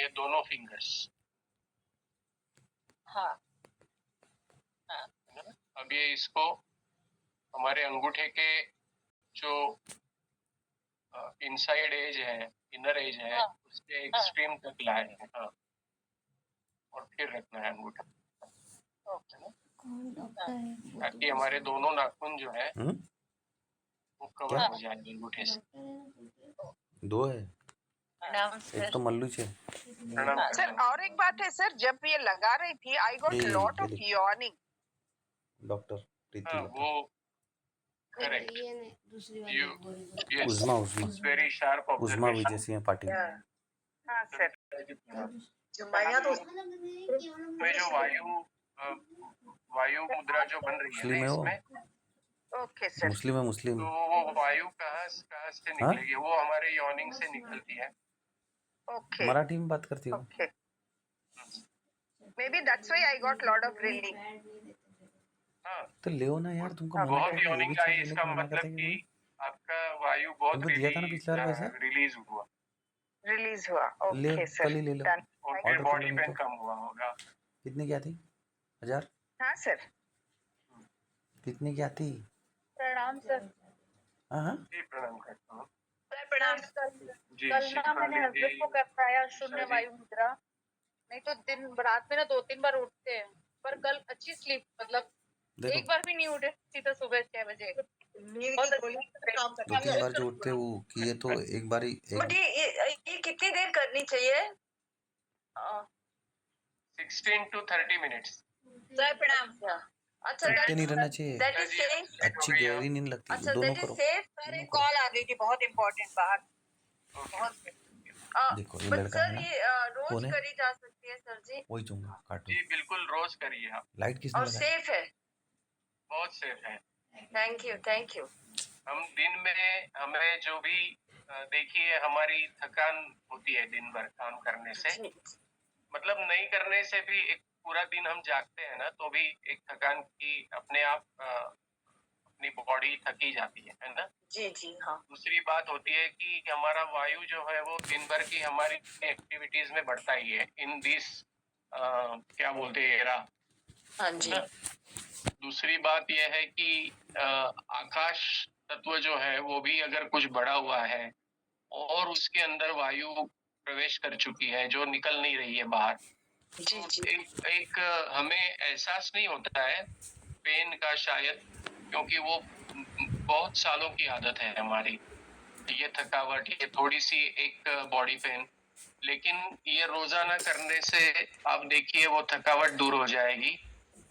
ये दोनों फिंगर्स। हाँ हाँ। अब ये इसको हमारे अंगूठे के जो इनसाइड एज है, इनर एज है, हाँ, उसके एक्सट्रीम तक लाए हैं। हाँ, और फिर रखना है अंगूठा, ताकि हमारे दोनों नाखून जो है वो कवर हो जाए अंगूठे से। दो है, एक तो मल्लू से। सर और एक बात है सर, जब ये लगा रही थी I got lot of yawning. Doctor Preeti Lata. वो correct. Uzma very sharp Uzma भी जैसी है पार्टी। हाँ सर। में जो वायु मुद्रा जो बन रही है इसमें, ओके सर। मुस्लिम तो वो वायु कहाँ से निकलेगी? वो हमारे यॉर्निंग से निकलती है। ओके, मराठी में बात करती हो। Okay, may be that's why I got lot of relief. हाँ, तो ले ना यार, तुमको बहुत यॉर्निंग आई, इसका मतलब कि आपका वायु बहुत दिया था ना पिछला बार वैसा रिलीज हुआ। ओके सर, कल ही ले लो। और फिर बॉडी पेन कम हुआ होगा। कितने की आती? 1000? हाँ सर। कितने की आती? प्रणाम सर। हाँ जी प्रणाम करता हूँ। सर प्रणाम। कल ना मैंने हस्बैंड को करवाया शून्य वायु मुद्रा, नहीं तो दिन रात में ना 2-3 बार उठते हैं, पर कल अच्छी स्लीप, मतलब एक बार भी नहीं उठे सीधा सुबह 6 बजे। बहुत काम करती है। 2-3 बार जो उठते वो किए तो एक बार ही ये कितनी देर करनी चाहिए? 16 to 30 मिनट्स। सर प्रणाम। अच्छा, थकते नहीं रहना चाहिए। That is safe. अच्छी गहरी नींद लगती है। अच्छा, दोनों दैट इज करो। सेफ। सर एक कॉल आ गई थी बहुत इम्पोर्टेंट बाहर। देखो ये लड़का सर है ना, ये रोज करी जा सकती है सर जी? वही चूंगा काटो। जी बिल्कुल रोज करिए आप। लाइट किसने और लगाई? सेफ है? बहुत सेफ है। Thank you. हम दिन में हमें जो भी देखिए हमारी थकान होती है दिन भर काम करने से, मतलब नहीं करने से भी एक पूरा दिन हम जागते हैं ना, तो भी एक थकान की अपने आप अपनी बॉडी थकी जाती है ना। जी हाँ। दूसरी बात होती है कि हमारा वायु जो है वो दिन भर की हमारी एक्टिविटीज में बढ़ता ही है इन दिस क्या बोलते हैं एरा। हाँ जी। दूसरी बात यह है कि आकाश तत्व जो है वो भी अगर कुछ बढ़ा हुआ है और उसके अंदर वायु प्रवेश कर चुकी है जो निकल नहीं रही है बाहर, तो एक हमें एहसास नहीं होता है पेन का शायद, क्योंकि वो बहुत सालों की आदत है हमारी, ये थकावट, ये थोड़ी सी एक बॉडी पेन। लेकिन ये रोजाना करने से आप देखिए वो थकावट दूर हो जाएगी,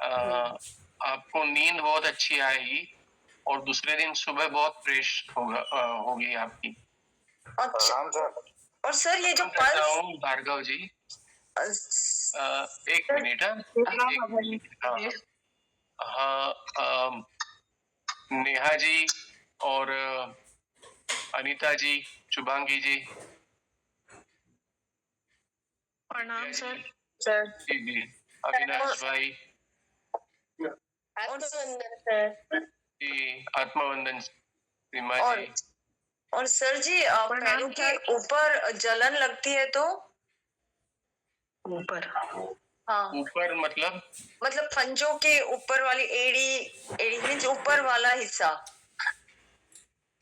आपको नींद बहुत अच्छी आएगी और दूसरे दिन सुबह बहुत फ्रेश होगी आपकी। अच्छा। और सर ये जो पल्स, भार्गव जी एक मिनट। हाँ, नेहा जी और अनीता जी, शुभांगी जी, प्रणाम सर। जी अविनाश भाई जी, आत्मवंदन सीमा जी। और सर जी पैरों के ऊपर जलन लगती है तो? ऊपर? हाँ। ऊपर मतलब पंजों के ऊपर वाली एड़ी मीन्स ऊपर वाला हिस्सा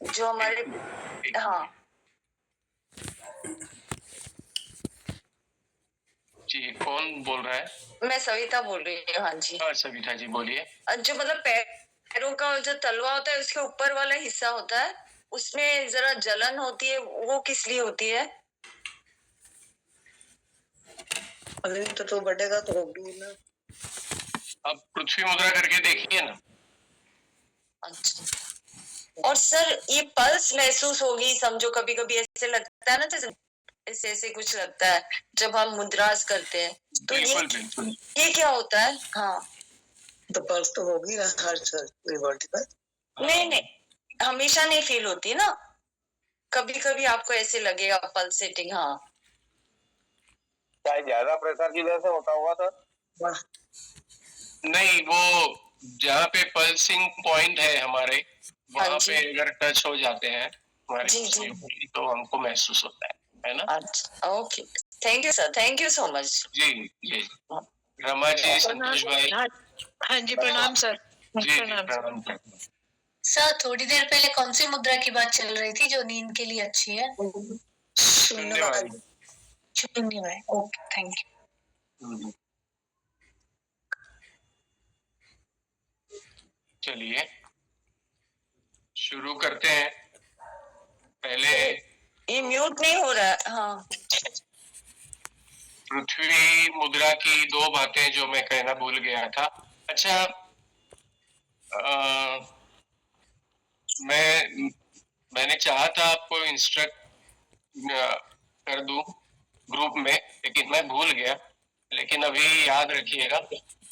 जो हमारे। हाँ जी, कौन बोल रहा है? मैं सविता बोल रही हूँ। हाँ जी। हाँ सविता जी बोलिए। जो मतलब पैरों का जो तलवा होता है उसके ऊपर वाला हिस्सा होता है, उसमें जरा जलन होती है, वो किस लिए होती है? अरे तो बढ़ेगा तो होगी ना। अब पृथ्वी मुद्रा करके देखिए ना। अच्छा। और सर ये पल्स महसूस होगी, समझो कभी कभी ऐसे लगता है ना, जैसे ऐसे कुछ लगता है जब हम मुद्रास करते हैं, तो ये क्या होता है? हाँ तो पल्स तो होगी ना हर बॉडी पर। नहीं हमेशा नहीं फील होती ना, कभी कभी आपको ऐसे लगेगा पल्सेटिंग। हाँ क्या ज्यादा प्रेशर की वजह से होता होगा सर? नहीं, वो जहाँ पे पल्सिंग पॉइंट है हमारे, वहाँ पे अगर टच हो जाते हैं हमारे तो हमको महसूस होता है ना। अच्छा okay. Thank you sir, thank you so much. जी जी, रमा जी, संतोष भाई। हाँ जी, प्रणाम सर। जी जी, प्रणाम सर। प्रणाम। सर थोड़ी देर पहले कौन सी मुद्रा की बात चल रही थी जो नींद के लिए अच्छी है? धन्यवाद। शून्य। Okay, thank you. चलिए शुरू करते हैं। पहले ये म्यूट नहीं हो रहा है। हाँ, पृथ्वी मुद्रा की दो बातें जो मैं कहना भूल गया था। अच्छा, मैंने चाहा था आपको इंस्ट्रक्ट कर दूं ग्रुप में, लेकिन मैं भूल गया। लेकिन अभी याद रखिएगा,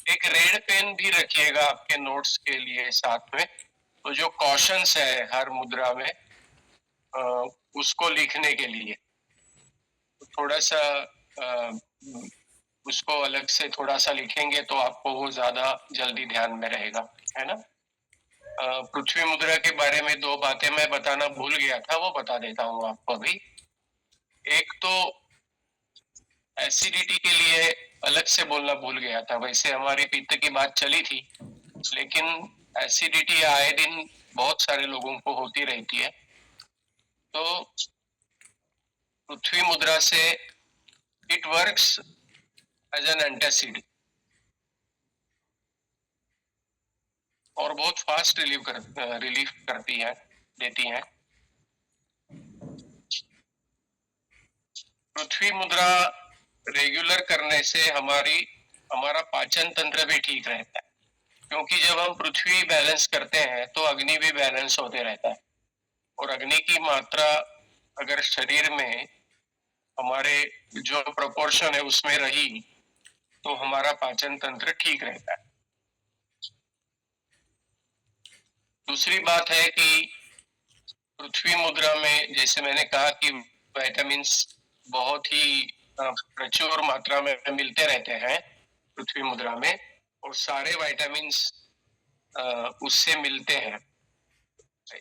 एक रेड पेन भी रखिएगा आपके नोट्स के लिए साथ में। तो जो कॉशंस है हर मुद्रा में उसको लिखने के लिए थोड़ा सा उसको अलग से थोड़ा सा लिखेंगे तो आपको वो ज्यादा जल्दी ध्यान में रहेगा, है ना। पृथ्वी मुद्रा के बारे में दो बातें मैं बताना भूल गया था, वो बता देता हूँ आपको अभी। एक तो एसिडिटी के लिए अलग से बोलना भूल गया था। वैसे हमारी पित्त की बात चली थी, लेकिन एसिडिटी आए दिन बहुत सारे लोगों को होती रहती है। तो पृथ्वी मुद्रा से it works as an antacid और बहुत फास्ट रिलीफ करती है, देती है। पृथ्वी मुद्रा रेगुलर करने से हमारा पाचन तंत्र भी ठीक रहता है, क्योंकि जब हम पृथ्वी बैलेंस करते हैं तो अग्नि भी बैलेंस होते रहता है। और अग्नि की मात्रा अगर शरीर में हमारे जो प्रोपोर्शन है उसमें रही तो हमारा पाचन तंत्र ठीक रहता है। दूसरी बात है कि पृथ्वी मुद्रा में जैसे मैंने कहा कि विटामिन्स बहुत ही प्रचुर मात्रा में मिलते रहते हैं पृथ्वी मुद्रा में, और सारे विटामिन्स उससे मिलते हैं।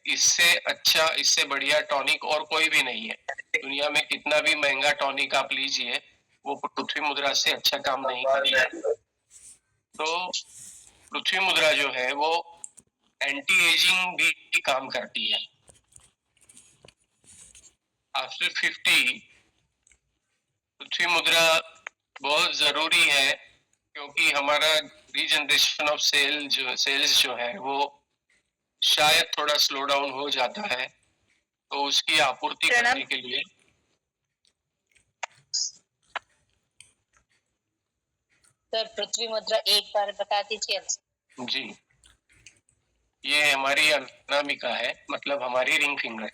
इससे अच्छा, इससे बढ़िया टॉनिक और कोई भी नहीं है दुनिया में। कितना भी महंगा टॉनिक आप लीजिए, वो पृथ्वी मुद्रा से अच्छा काम नहीं करता। तो पृथ्वी मुद्रा जो है वो एंटी एजिंग भी काम करती है। आफ्टर 50 पृथ्वी मुद्रा बहुत जरूरी है, क्योंकि हमारा रीजनरेशन ऑफ सेल्स जो है वो शायद थोड़ा स्लो डाउन हो जाता है, तो उसकी आपूर्ति करने के लिए सर पृथ्वी मुद्रा एक बार बता दीजिए। जी, ये हमारी अनामिका है, मतलब हमारी रिंग फिंगर।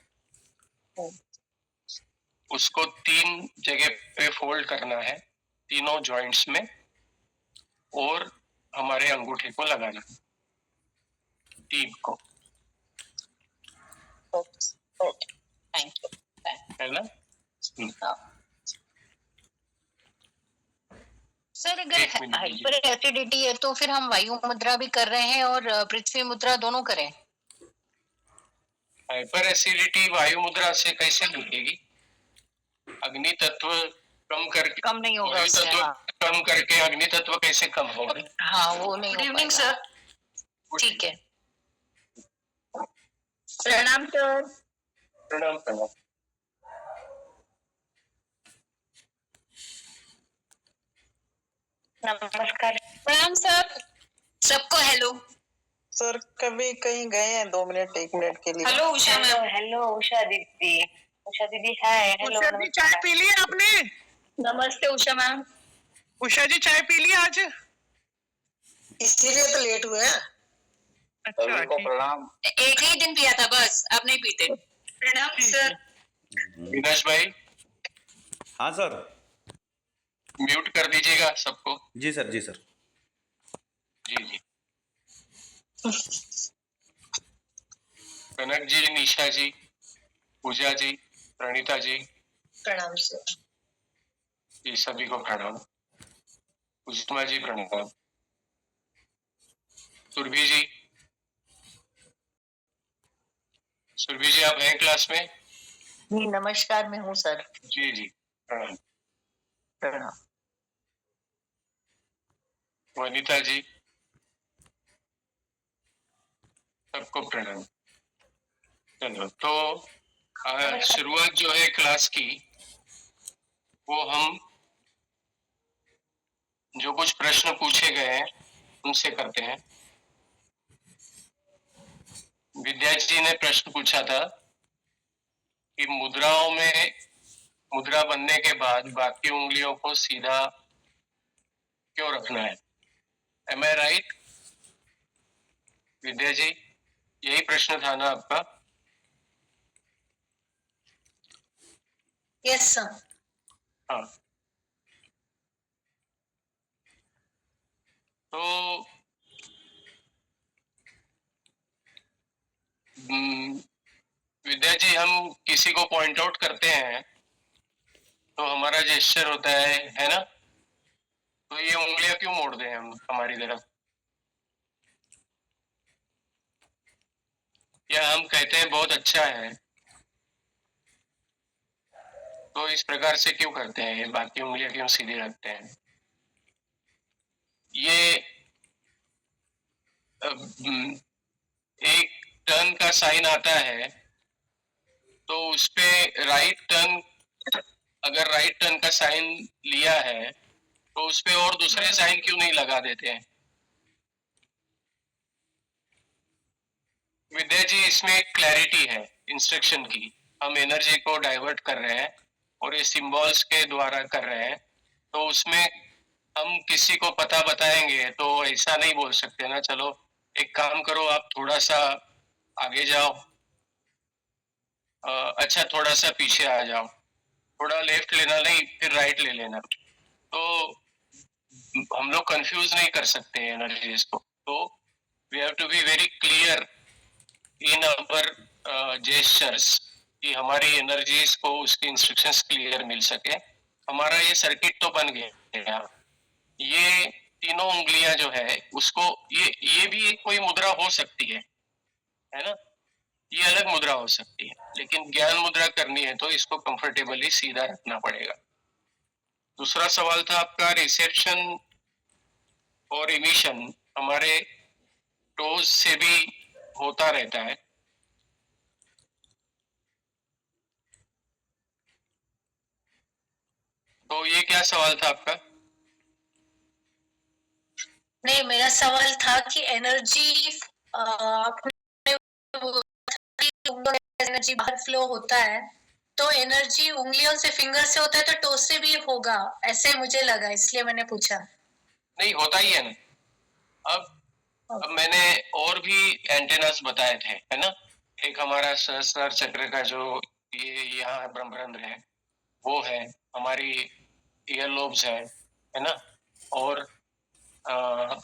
उसको 3 जगह पे फोल्ड करना है, तीनों जॉइंट्स में, और हमारे अंगूठे को लगाना है, टीप को। Thank you. है ना। सर अगर हाइपर एसिडिटी है तो फिर हम वायु मुद्रा भी कर रहे हैं और पृथ्वी मुद्रा दोनों करें? हाइपर एसिडिटी वायु मुद्रा से कैसे मिलेगी? अग्नि तत्व कम नहीं होगा, वायु तत्व कम करके अग्नि तत्व कैसे कम होगा? हाँ, वो नहीं। Good evening sir. ठीक है, प्रणाम सर। प्रणाम प्रणाम। नमस्कार। प्रणाम सर। सबको हेलो। सर कभी कहीं गए हैं 2 मिनट 1 मिनट के लिए? Hello Usha ma'am. Hello Usha दीदी। उषा दीदी हाय। हेलो, उषा जी चाय पी ली आपने? नमस्ते उषा मैम। उषा जी चाय पी ली आज? इसीलिए तो लेट हुए हैं। सभी को प्रणाम। एक ही दिन पिया था बस, अब नहीं पीते। प्रणाम सर। विनाश भाई, हाँ सर। म्यूट कर दीजिएगा सबको। जी सर, जी सर। जी जी। कनक जी, निशा जी, पूजा जी, प्रणीता जी, प्रणाम सर। ये सभी को प्रणाम। उष्मा जी प्रणाम। सुरभि जी, सुरभि जी आप हैं क्लास में? जी नमस्कार, मैं हूँ सर। जी जी, प्रणाम। प्रणाम। वनिता जी, सबको प्रणाम। चलो, तो शुरुआत जो है क्लास की, वो हम जो कुछ प्रश्न पूछे गए हैं उनसे करते हैं। विद्या जी ने प्रश्न पूछा था कि मुद्राओं में मुद्रा बनने के बाद बाकी उंगलियों को सीधा क्यों रखना है? Am I right? विद्या जी, यही प्रश्न था ना आपका? Yes sir. हाँ, तो विद्या जी, हम किसी को पॉइंट आउट करते हैं तो हमारा जेस्चर होता है ना? तो ये उंगलियां क्यों मोड़ दें हम हमारी तरफ? या हम कहते हैं बहुत अच्छा है, तो इस प्रकार से क्यों करते हैं? बाकी उंगलियां क्यों सीधी रखते हैं? ये एक टर्न का साइन आता है, तो उस पे राइट टर्न, अगर राइट टर्न का साइन लिया है तो उस पे और दूसरे साइन क्यों नहीं लगा देते हैं? विद्या जी, इसमें एक क्लैरिटी है इंस्ट्रक्शन की। हम एनर्जी को डाइवर्ट कर रहे हैं और ये सिंबल्स के द्वारा कर रहे हैं, तो उसमें हम किसी को पता बताएंगे तो ऐसा नहीं बोल सकते ना, चलो एक काम करो, आप थोड़ा सा आगे जाओ, अच्छा थोड़ा सा पीछे आ जाओ, थोड़ा लेफ्ट लेना नहीं फिर राइट ले लेना। तो हम लोग कंफ्यूज नहीं कर सकते एनर्जीज को। तो we have to be very clear in our gestures कि हमारी एनर्जीज को उसकी इंस्ट्रक्शंस क्लियर मिल सके। हमारा ये सर्किट तो बन गया। ये तीनों उंगलियां जो है उसको, ये भी एक कोई मुद्रा हो सकती है ना? ये अलग मुद्रा हो सकती है, लेकिन ज्ञान मुद्रा करनी है तो इसको कंफर्टेबली सीधा रखना पड़ेगा। दूसरा सवाल था आपका, रिसेप्शन और इमिशन हमारे टोज से भी होता रहता है। तो ये क्या सवाल था आपका? नहीं, मेरा सवाल था कि एनर्जी एनर्जी बाहर फ्लो होता है, तो एनर्जी उंगलियों से, फिंगर से होता है तो टो से भी होगा, ऐसे मुझे लगा, इसलिए मैंने पूछा। नहीं, होता ही है ना। अब मैंने और भी एंटेनास बताए थे, है ना? एक हमारा सहस्रार चक्र का जो ये यहाँ ब्रह्मरंध्र है, वो है, हमारी ईयर लोब्स है ना? और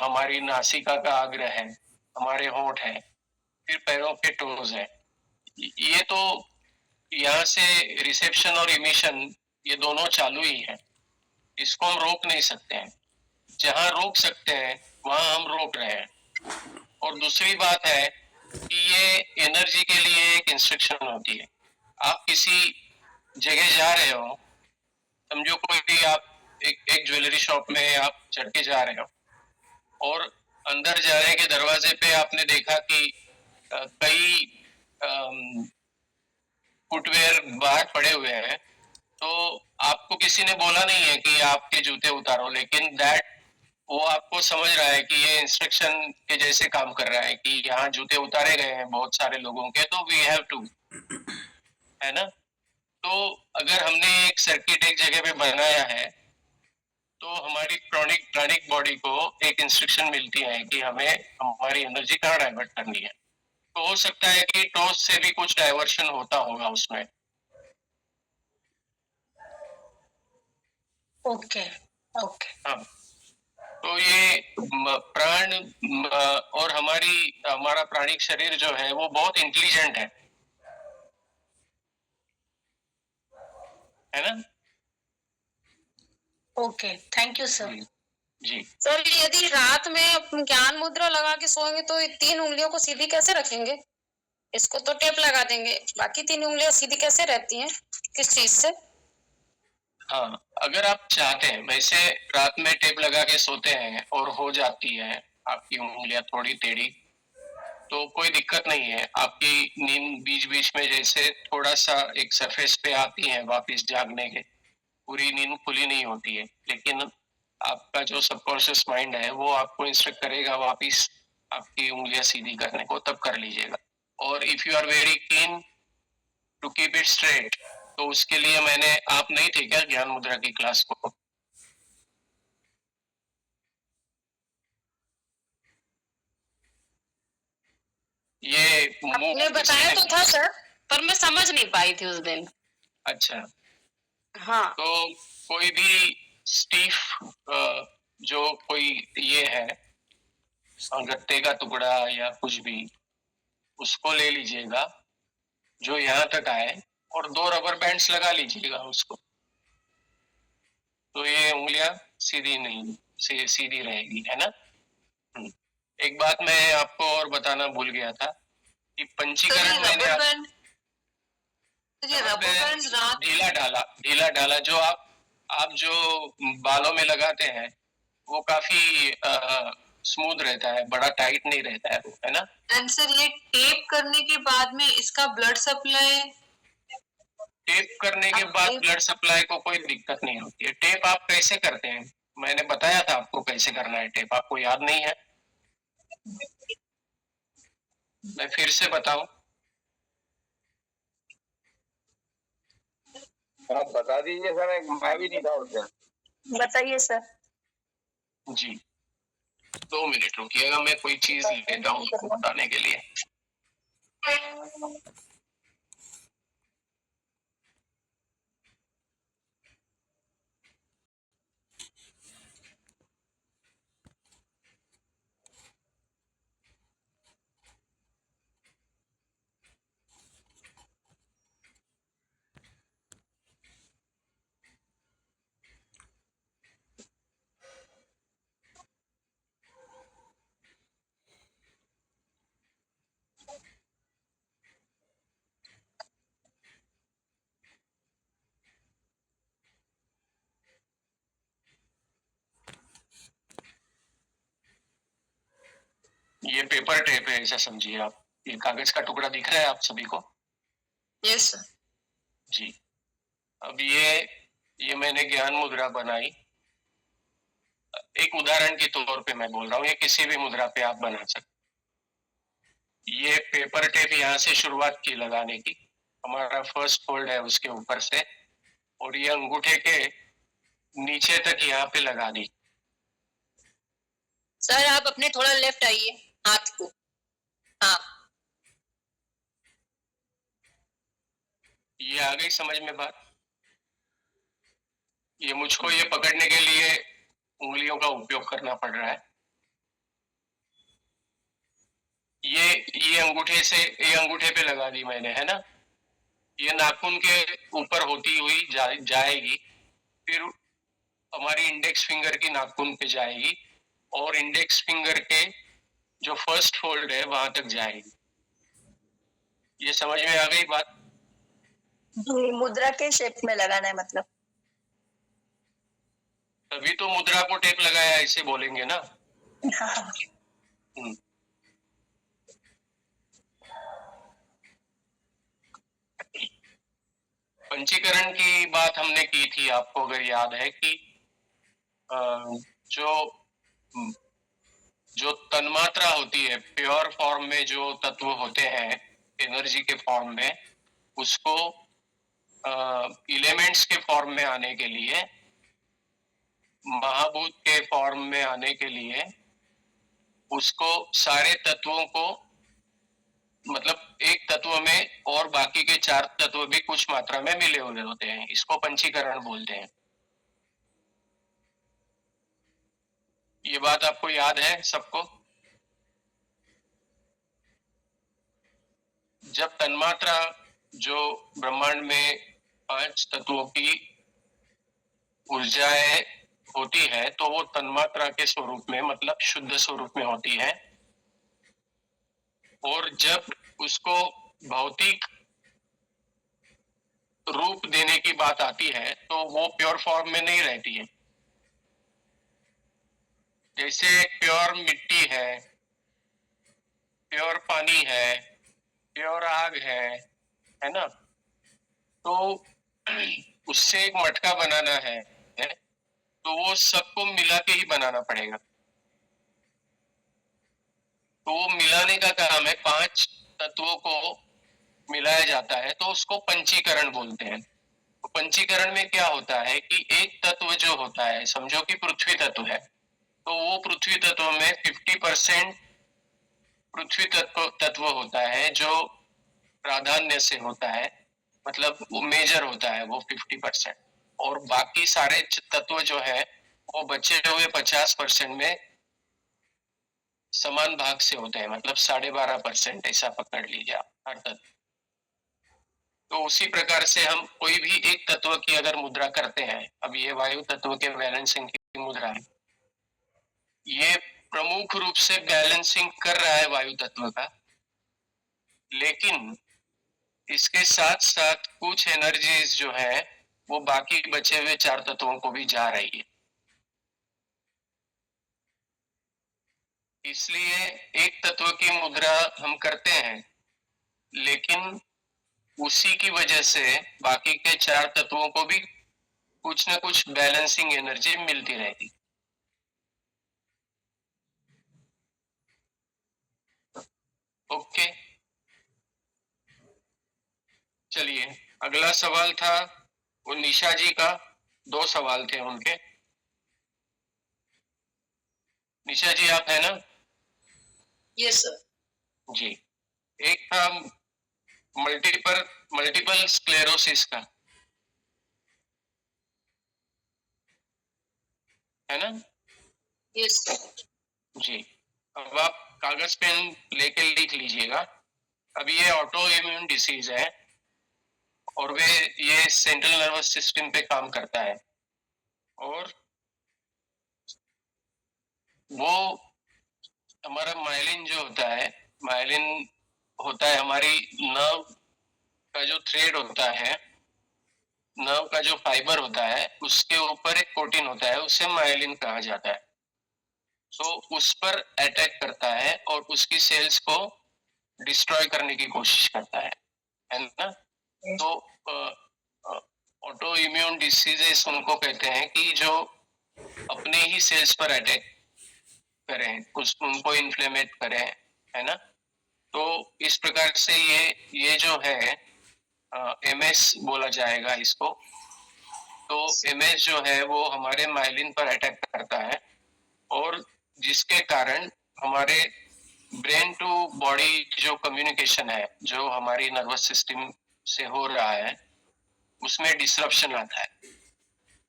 हमारी नासिका का आग्र है, हमारे होंठ है, फिर पैरों के टोज है। ये तो यहाँ से रिसेप्शन और इमिशन ये दोनों चालू ही है, इसको हम रोक नहीं सकते हैं। जहां रोक सकते हैं वहां हम रोक रहे हैं। और दूसरी बात है कि ये एनर्जी के लिए एक इंस्ट्रक्शन होती है। आप किसी जगह जा रहे हो, समझो कोई आप एक ज्वेलरी शॉप में आप चढ़ के जा रहे हो और अंदर जाने के दरवाजे पे आपने देखा कि कई फुटवेयर बाहर पड़े हुए हैं, तो आपको किसी ने बोला नहीं है कि आपके जूते उतारो, लेकिन वो आपको समझ रहा है कि ये इंस्ट्रक्शन के जैसे काम कर रहा है कि यहाँ जूते उतारे गए हैं बहुत सारे लोगों के, तो वी हैव टू, है ना? तो अगर हमने एक सर्किट एक जगह पे बनाया है तो हमारी प्राणिक बॉडी को एक इंस्ट्रक्शन मिलती है कि हमें हमारी एनर्जी कहाँ डाइवर्ट करनी है। तो हो सकता है कि टॉस से भी कुछ डाइवर्शन होता होगा उसमें। Okay okay. हाँ, तो ये प्राण और हमारा प्राणिक शरीर जो है वो बहुत इंटेलिजेंट है ना? Okay, thank you sir. जी सर, यदि रात में ज्ञान मुद्रा लगा के सोएंगे तो ये 3 उंगलियों को सीधी कैसे रखेंगे? इसको तो टेप लगा देंगे, बाकी 3 उंगलियां सीधी कैसे रहती हैं, किस चीज से? हाँ, अगर आप चाहते हैं, वैसे रात में टेप लगा के सोते हैं और हो जाती है आपकी उंगलियां थोड़ी टेढ़ी, तो कोई दिक्कत नहीं है। आपकी नींद बीच बीच में जैसे थोड़ा सा एक सरफेस पे आती है वापस जागने के, पूरी नींद खुली नहीं होती है, लेकिन आपका जो सबकॉन्शियस माइंड है वो आपको इंस्ट्रक्ट करेगा वापस आपकी उंगलियां सीधी करने को, तब कर लीजिएगा। और if you are very keen to keep it straight, तो उसके लिए मैंने, आप नहीं थे क्या ज्ञान मुद्रा की क्लास को? ये आपने बताया तो था सर, पर मैं समझ नहीं पाई थी उस दिन। अच्छा, हाँ, तो कोई भी स्टीफ जो कोई ये है गत्ते का टुकड़ा या कुछ भी, उसको ले लीजिएगा जो यहाँ तक आए, और 2 रबर बैंड्स लगा लीजिएगा उसको, तो ये उंगलियां सीधी नहीं सीधी रहेगी, है ना। एक बात मैं आपको और बताना भूल गया था कि पंचीकरण मैंने ढीला डाला जो आप जो बालों में लगाते हैं वो काफी स्मूथ रहता है, बड़ा टाइट नहीं रहता है वो, है ना। सर ये टेप करने के बाद में इसका ब्लड सप्लाई, टेप करने के बाद ब्लड सप्लाई को कोई दिक्कत नहीं होती है। टेप आप कैसे करते हैं, मैंने बताया था आपको कैसे करना है टेप, आपको याद नहीं है? मैं फिर से बताऊं? आप बता दीजिए सर, मैं भी नहीं था उस दिन। बताइए सर। जी, 2 मिनट रुकिएगा, मैं कोई चीज लेता हूँ आपको बताने के लिए। ये पेपर टेप है, ऐसा समझिए आप। ये कागज का टुकड़ा दिख रहा है आप सभी को? Yes sir. जी, अब ये मैंने ज्ञान मुद्रा बनाई, एक उदाहरण के तौर पे मैं बोल रहा हूँ, ये किसी भी मुद्रा पे आप बना सकते। ये पेपर टेप यहाँ से शुरुआत की लगाने की, हमारा फर्स्ट फोल्ड है उसके ऊपर से, और ये अंगूठे के नीचे तक यहाँ पे लगा दी। सर आप अपने थोड़ा लेफ्ट आइए हाथ को। हाँ, ये आ गई समझ में बात? ये मुझको ये पकड़ने के लिए उंगलियों का उपयोग करना पड़ रहा है। ये अंगूठे पे लगा दी मैंने, है ना। ये नाखून के ऊपर होती हुई जाएगी, फिर हमारी इंडेक्स फिंगर की नाखून पे जाएगी, और इंडेक्स फिंगर के जो फर्स्ट फोल्ड है वहां तक जाएगी। ये समझ में आ गई बात? मुद्रा के शेप में लगाना है मतलब। तभी तो मुद्रा को टेप लगाया ऐसे बोलेंगे ना। हाँ। पंचीकरण की बात हमने की थी, आपको अगर याद है कि जो तन्मात्रा होती है प्योर फॉर्म में, जो तत्व होते हैं एनर्जी के फॉर्म में, उसको एलिमेंट्स के फॉर्म में आने के लिए, महाभूत के फॉर्म में आने के लिए, उसको सारे तत्वों को, मतलब एक तत्व में और बाकी के 4 तत्व भी कुछ मात्रा में मिले हुए होते हैं, इसको पंचीकरण बोलते हैं। ये बात आपको याद है सबको? जब तन्मात्रा जो ब्रह्मांड में 5 तत्वों की ऊर्जाएं होती है, तो वो तन्मात्रा के स्वरूप में, मतलब शुद्ध स्वरूप में होती है, और जब उसको भौतिक रूप देने की बात आती है तो वो प्योर फॉर्म में नहीं रहती है। जैसे प्योर मिट्टी है, प्योर पानी है, प्योर आग है ना? तो उससे एक मटका बनाना है तो वो सबको मिला के ही बनाना पड़ेगा। तो वो मिलाने का काम है, 5 तत्वों को मिलाया जाता है तो उसको पंचीकरण बोलते हैं। तो पंचीकरण में क्या होता है कि एक तत्व जो होता है, समझो कि पृथ्वी तत्व है, तो वो पृथ्वी तत्व में 50% पृथ्वी तत्व होता है जो प्राधान्य से होता है, मतलब वो मेजर होता है वो 50%, और बाकी सारे तत्व जो है वो बचे हुए 50% में समान भाग से होते हैं, मतलब 12.5% ऐसा पकड़ लीजिए आप हर तत्व। तो उसी प्रकार से हम कोई भी एक तत्व की अगर मुद्रा करते हैं, अब ये वायु तत्व के बैलेंसिंग की मुद्रा है, ये प्रमुख रूप से बैलेंसिंग कर रहा है वायु तत्व का, लेकिन इसके साथ साथ कुछ एनर्जीज जो है वो बाकी बचे हुए 4 तत्वों को भी जा रही है। इसलिए एक तत्व की मुद्रा हम करते हैं, लेकिन उसी की वजह से बाकी के 4 तत्वों को भी कुछ ना कुछ बैलेंसिंग एनर्जी मिलती रहेगी। ओके, चलिए अगला सवाल था वो निशा जी का। 2 सवाल थे उनके। निशा जी आप है ना? Yes sir. जी, एक था मल्टीपल स्क्लेरोसिस का, है ना? Yes sir. जी, अब आप कागज पेन लेके लिख लीजिएगा। अब ये ऑटो इम्यून डिसीज है और वे ये सेंट्रल नर्वस सिस्टम पे काम करता है, और वो हमारा माइलिन जो होता है, माइलिन होता है हमारी नर्व का जो थ्रेड होता है, नर्व का जो फाइबर होता है, उसके ऊपर एक प्रोटीन होता है, उसे माइलिन कहा जाता है। तो उस पर अटैक करता है और उसकी सेल्स को डिस्ट्रॉय करने की कोशिश करता है ना? तो ऑटो इम्यून डिसीजेस उनको कहते हैं कि जो अपने ही सेल्स पर अटैक करें, उनको इन्फ्लेमेट करें, है ना? तो इस प्रकार से ये जो है एमएस बोला जाएगा इसको। तो एमएस जो है वो हमारे माइलिन पर अटैक करता है, और जिसके कारण हमारे ब्रेन टू बॉडी जो कम्युनिकेशन है, जो हमारी नर्वस सिस्टम से हो रहा है, उसमें डिसरप्शन आता है।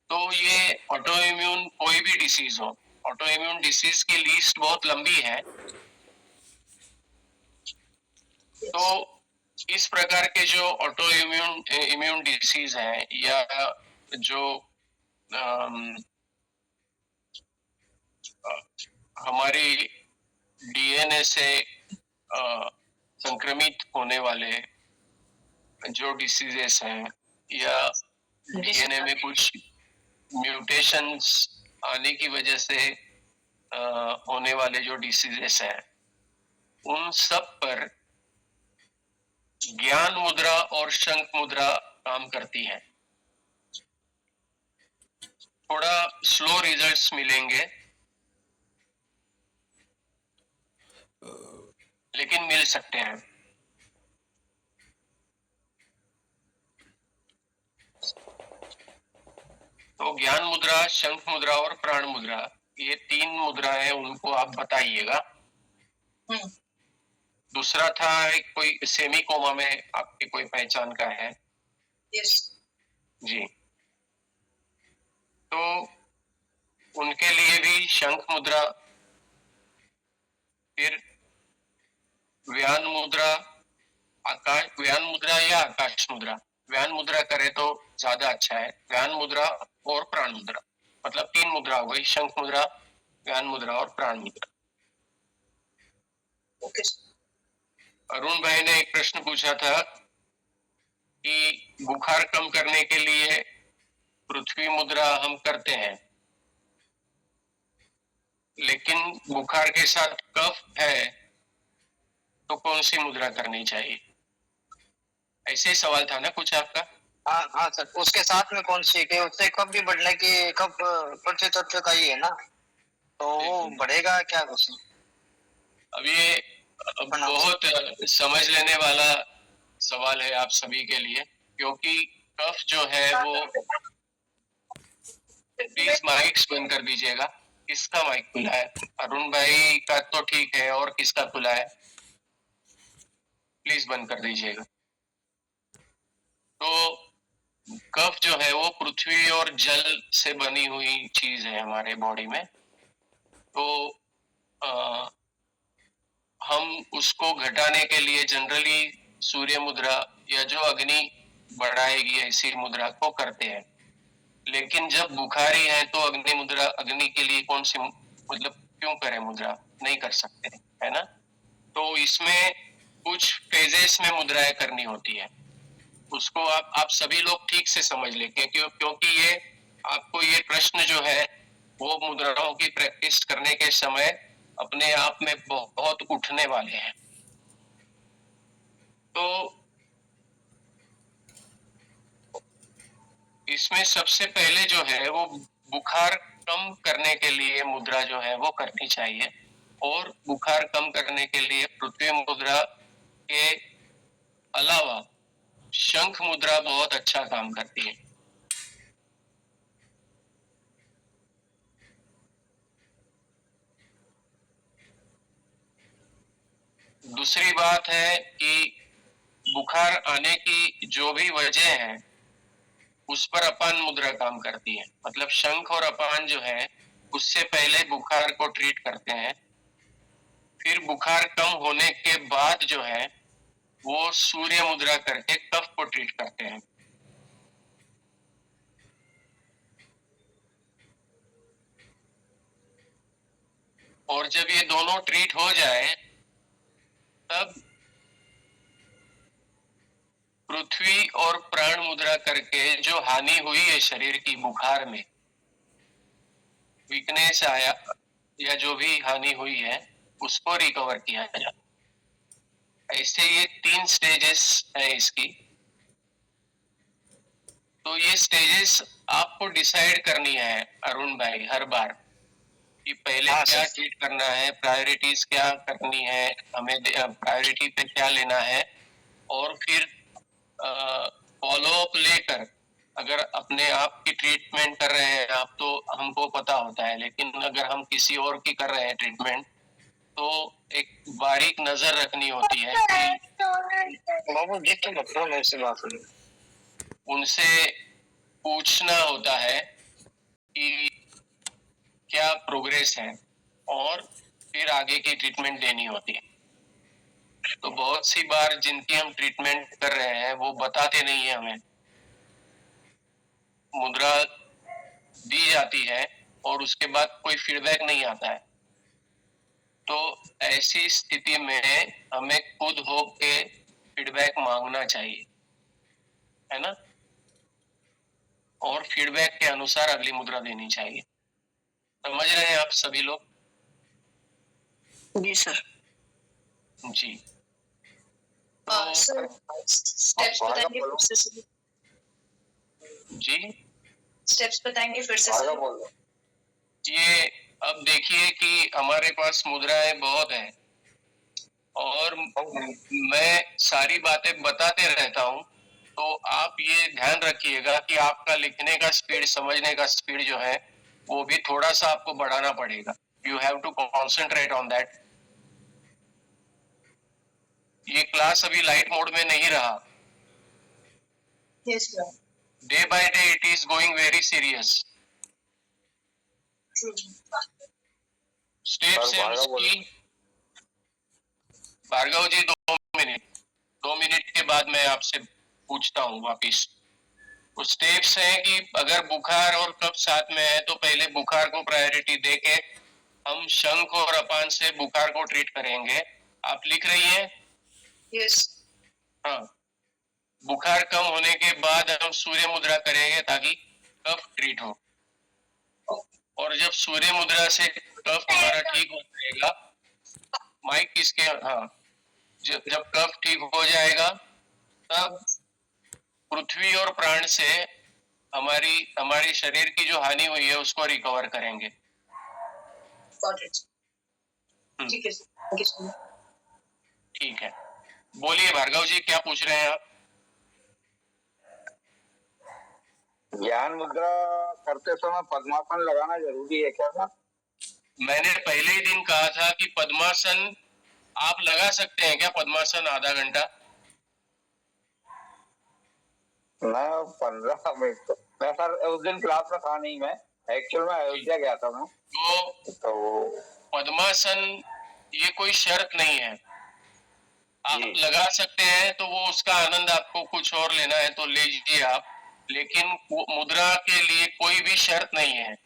तो ये ऑटो इम्यून कोई भी डिसीज हो, ऑटो इम्यून डिसीज की लिस्ट बहुत लंबी है। तो इस प्रकार के जो ऑटो इम्यून डिसीज है, या जो हमारी डीएनए से संक्रमित होने वाले जो डिसीजेस हैं, या डीएनए में कुछ म्यूटेशंस आने की वजह से होने वाले जो डिसीजेस हैं, उन सब पर ज्ञान मुद्रा और शंख मुद्रा काम करती है। थोड़ा स्लो रिजल्ट्स मिलेंगे, लेकिन मिल सकते हैं। तो ज्ञान मुद्रा, शंख मुद्रा और प्राण मुद्रा, ये 3 मुद्राएं उनको आप बताइएगा। दूसरा था कोई सेमी कोमा में आपकी कोई पहचान का है? यस जी, तो उनके लिए भी शंख मुद्रा, फिर व्यान मुद्रा, व्यान मुद्रा या आकाश मुद्रा। व्यान मुद्रा करे तो ज्यादा अच्छा है। व्यान मुद्रा और प्राण मुद्रा, मतलब 3 मुद्रा हो गई, शंख मुद्रा, व्यान मुद्रा और प्राण मुद्रा। ओके। अरुण भाई ने एक प्रश्न पूछा था कि बुखार कम करने के लिए पृथ्वी मुद्रा हम करते हैं, लेकिन बुखार के साथ कफ है तो कौन सी मुद्रा करनी चाहिए? ऐसे ही सवाल था ना कुछ आपका? हाँ हाँ सर, उसके साथ में कौन सी के उससे कब भी बढ़ने की कब पृथ्वी तत्व का ही है ना, तो वो बढ़ेगा क्या कुछ? अब ये बहुत समझ लेने वाला सवाल है आप सभी के लिए, क्योंकि कफ जो है वो, प्लीज माइक्स बंद कर दीजिएगा। किसका माइक खुला है? अरुण भाई का तो ठीक है, और किसका खुला है? प्लीज बंद कर दीजिएगा। तो कफ जो है वो पृथ्वी और जल से बनी हुई चीज है हमारे बॉडी में। तो हम उसको घटाने के लिए जनरली सूर्य मुद्रा या जो अग्नि बढ़ाएगी ऐसी मुद्रा को करते हैं, लेकिन जब बुखारी है तो अग्नि मुद्रा, अग्नि के लिए कौन सी मतलब क्यों करें मुद्रा? नहीं कर सकते, है ना? तो इसमें कुछ फेजेस में मुद्राएं करनी होती है, उसको आप सभी लोग ठीक से समझ लें, क्योंकि ये आपको ये प्रश्न जो है वो मुद्राओं की प्रैक्टिस करने के समय अपने आप में बहुत उठने वाले हैं। तो इसमें सबसे पहले जो है वो बुखार कम करने के लिए मुद्रा जो है वो करनी चाहिए, और बुखार कम करने के लिए पृथ्वी मुद्रा के अलावा शंख मुद्रा बहुत अच्छा काम करती है। दूसरी बात है कि बुखार आने की जो भी वजह है उस पर अपान मुद्रा काम करती है, मतलब शंख और अपान जो है उससे पहले बुखार को ट्रीट करते हैं, फिर बुखार कम होने के बाद जो है वो सूर्य मुद्रा करके कफ को ट्रीट करते हैं। और जब ये दोनों ट्रीट हो जाए तब पृथ्वी और प्राण मुद्रा करके जो हानि हुई है शरीर की बुखार में, वीकनेस आया या जो भी हानि हुई है उसको रिकवर किया जाए। ऐसे ये 3 स्टेजेस है इसकी। तो ये स्टेजेस आपको डिसाइड करनी है अरुण भाई हर बार, कि पहले क्या ट्रीट करना है, प्रायोरिटीज क्या करनी है, हमें प्रायोरिटी पे क्या लेना है, और फिर फॉलो अप लेकर अगर अपने आप की ट्रीटमेंट कर रहे हैं आप तो हमको पता होता है, लेकिन अगर हम किसी और की कर रहे हैं ट्रीटमेंट तो एक बारीक नजर रखनी होती है कि बाबू जी तो मतलब मेरे से बात करें, उनसे पूछना होता है कि क्या प्रोग्रेस है, और फिर आगे की ट्रीटमेंट देनी होती है। तो बहुत सी बार जिनकी हम ट्रीटमेंट कर रहे हैं वो बताते नहीं है हमें, मुद्रा दी जाती है और उसके बाद कोई फीडबैक नहीं आता है। तो ऐसी स्थिति में हमें खुद होके फीडबैक मांगना चाहिए, है ना? और फीडबैक के अनुसार अगली मुद्रा देनी चाहिए। समझ रहे हैं आप सभी लोग? जी सर। जी। सर स्टेप्स बताएंगे फिर से? जी स्टेप्स बताएंगे फिर से सर? ये अब देखिए कि हमारे पास मुद्राएं बहुत हैं और मैं सारी बातें बताते रहता हूँ, तो आप ये ध्यान रखिएगा कि आपका लिखने का स्पीड, समझने का स्पीड जो है वो भी थोड़ा सा आपको बढ़ाना पड़ेगा। You have to concentrate on that. ये क्लास अभी लाइट मोड में नहीं रहा। Yes sir. Day by day it is going very serious. Step से उसकी भार्गव जी 2 मिनट के बाद मैं आपसे पूछता हूँ वापिस। तो स्टेप्स हैं कि अगर बुखार और कफ साथ में है तो पहले बुखार को प्रायोरिटी देके हम शंख और अपान से बुखार को ट्रीट करेंगे। आप लिख रही हैं? यस। हाँ, बुखार कम होने के बाद हम सूर्य मुद्रा करेंगे ताकि कफ ट्रीट हो। और जब सूर्य मुद्रा से कफ हमारा ठीक हो जाएगा, माइक किसके, हाँ, जब कफ ठीक हो जाएगा तब पृथ्वी और प्राण से हमारी शरीर की जो हानि हुई है उसको रिकवर करेंगे। ठीक है, थैंक यू सो मच। ठीक है, बोलिए भार्गव जी, क्या पूछ रहे हैं आप? ज्ञान मुद्रा करते समय पद्मासन लगाना जरूरी है क्या सर? मैंने पहले ही दिन कहा था कि पद्मासन आप लगा सकते हैं क्या? पद्मासन आधा घंटा? मैं 15 मिनट मैं सर उस दिन क्लास में था नहीं, मैं एक्चुअल में अयोध्या गया था मैं। तो पद्मासन ये कोई शर्त नहीं है, आप लगा सकते हैं, तो वो उसका आनंद आपको कुछ और लेना है तो ले लीजिए आप, लेकिन मुद्रा के लिए कोई भी शर्त नहीं है।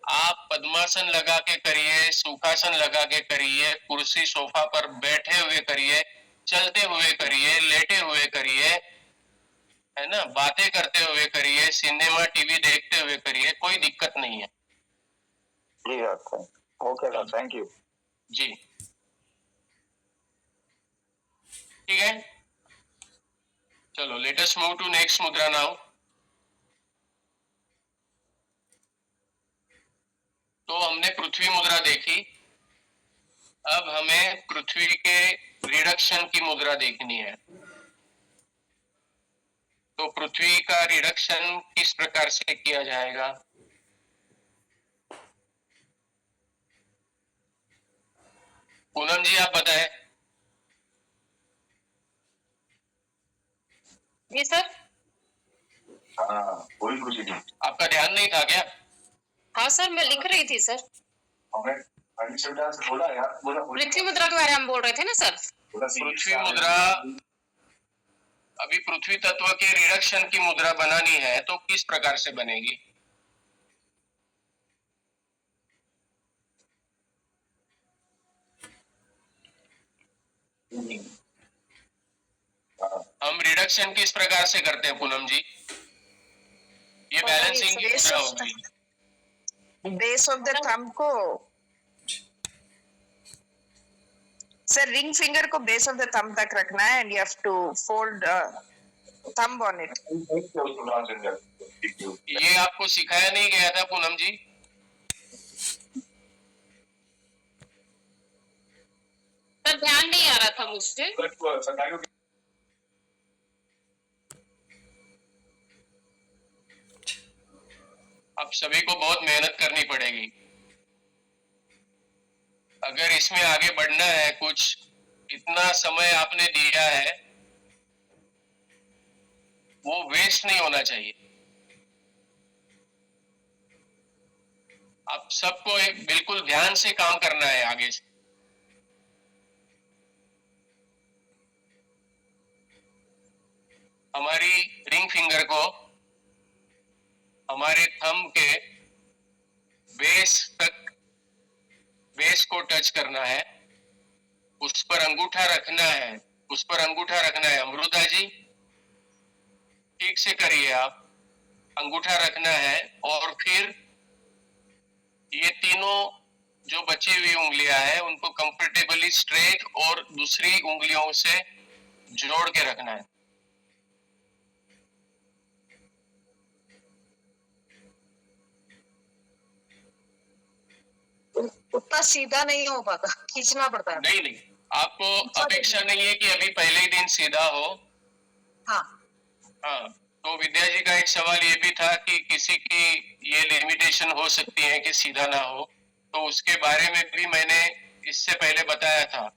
आप पद्मासन लगा के करिए, सुखासन लगा के करिए, कुर्सी सोफा पर बैठे हुए करिए, चलते हुए करिए, लेटे हुए करिए, है ना, बातें करते हुए करिए, सिनेमा टीवी देखते हुए करिए, कोई दिक्कत नहीं है। जी sir, okay sir, thank you जी, ठीक है, चलो let us move to next mudra now. तो हमने पृथ्वी मुद्रा देखी, अब हमें पृथ्वी के रिडक्शन की मुद्रा देखनी है। तो पृथ्वी का रिडक्शन किस प्रकार से किया जाएगा? पूनम जी आप बताएं। जी सर। हाँ, कोई खुशी नहीं। आपका ध्यान नहीं था क्या? हाँ सर, मैं लिख रही थी सर। बोला यार, पृथ्वी मुद्रा के बारे में बोल रहे थे ना सर। पृथ्वी मुद्रा, अभी पृथ्वी तत्व के रिडक्शन की मुद्रा बनानी है तो किस प्रकार से बनेगी? हम रिडक्शन किस प्रकार से करते हैं पूनम जी? ये बैलेंसिंग की मुद्रा होगी। बेस ऑफ द थंब को सर, रिंग फिंगर को बेस ऑफ द थंब तक रखना है and you have to fold thumb on it. ये आपको सिखाया नहीं गया था पूनम जी? सर ध्यान नहीं आ रहा था मुझसे। अब सभी को बहुत मेहनत करनी पड़ेगी अगर इसमें आगे बढ़ना है। कुछ इतना समय आपने दिया है वो वेस्ट नहीं होना चाहिए। आप सबको एक बिल्कुल ध्यान से काम करना है आगे से। हमारी रिंग फिंगर को हमारे थंब के बेस को टच करना है, उस पर अंगूठा रखना है, उस पर अंगूठा रखना है। अमृता जी ठीक से करिए आप। अंगूठा रखना है और फिर ये तीनों जो बची हुई उंगलियां हैं उनको कंफर्टेबली स्ट्रेट और दूसरी उंगलियों से जोड़ के रखना है। उतना सीधा नहीं हो पाता, खींचना पड़ता है। नहीं, आपको अपेक्षा नहीं है कि अभी पहले ही दिन सीधा हो। हाँ हाँ, तो विद्या जी का एक सवाल ये भी था कि किसी की ये लिमिटेशन हो सकती है कि सीधा ना हो, तो उसके बारे में भी मैंने इससे पहले बताया था।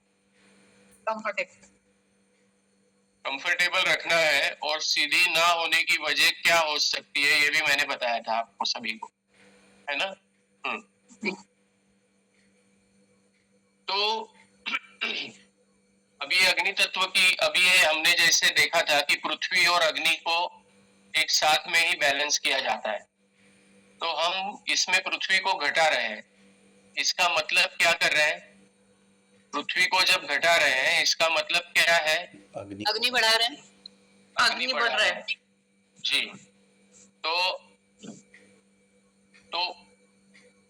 कंफर्टेबल रखना है और सीधी ना होने की वजह क्या हो सकती है ये भी मैंने बताया था आपको सभी को, है ना? तो अभी अग्नि तत्व की, अभी हमने जैसे देखा था कि पृथ्वी और अग्नि को एक साथ में ही बैलेंस किया जाता है, तो हम इसमें पृथ्वी को घटा रहे हैं। इसका मतलब क्या कर रहे हैं? पृथ्वी को जब घटा रहे हैं इसका मतलब क्या है? अग्नि अग्नि बढ़ा रहे हैं। अग्नि बढ़ रहा है। जी। तो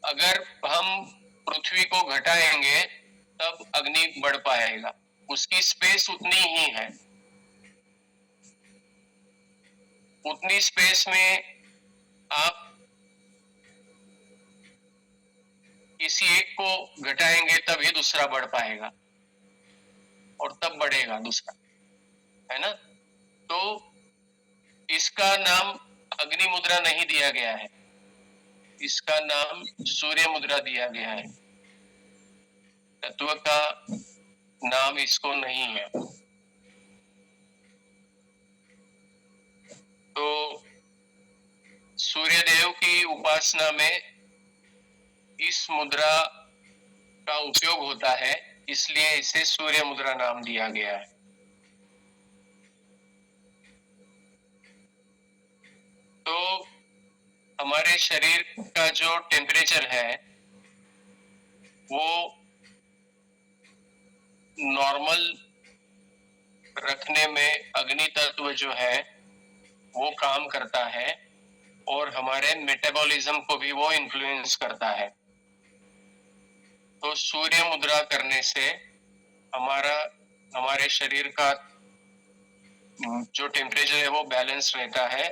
अगर हम पृथ्वी को घटाएंगे तब अग्नि बढ़ पाएगा, उसकी स्पेस उतनी ही है। उतनी स्पेस में आप किसी एक को घटाएंगे तभी दूसरा बढ़ पाएगा और तब बढ़ेगा दूसरा, है ना। तो इसका नाम अग्नि मुद्रा नहीं दिया गया है, इसका नाम सूर्य मुद्रा दिया गया है। तत्व का नाम इसको नहीं है। तो सूर्य देव की उपासना में इस मुद्रा का उपयोग होता है, इसलिए इसे सूर्य मुद्रा नाम दिया गया है। तो हमारे शरीर का जो टेम्परेचर है वो नॉर्मल रखने में अग्नि तत्व जो है वो काम करता है और हमारे मेटाबॉलिज्म को भी वो इन्फ्लुएंस करता है। तो सूर्य मुद्रा करने से हमारे शरीर का जो टेम्परेचर है वो बैलेंस रहता है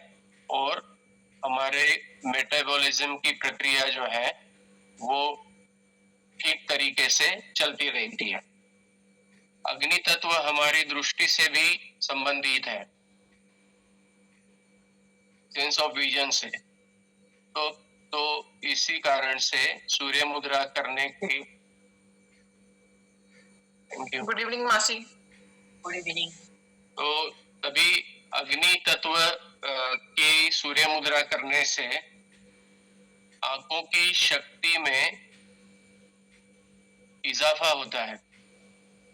और हमारे मेटाबॉलिज्म की प्रक्रिया जो है वो ठीक तरीके से चलती रहती है। अग्नि तत्व हमारी दृष्टि से भी संबंधित है, सेंस ऑफ विजन से। तो इसी कारण से सूर्य मुद्रा करने की। गुड इवनिंग मासी। Good evening. तो तभी अग्नि तत्व की सूर्य मुद्रा करने से आंखों की शक्ति में इजाफा होता है,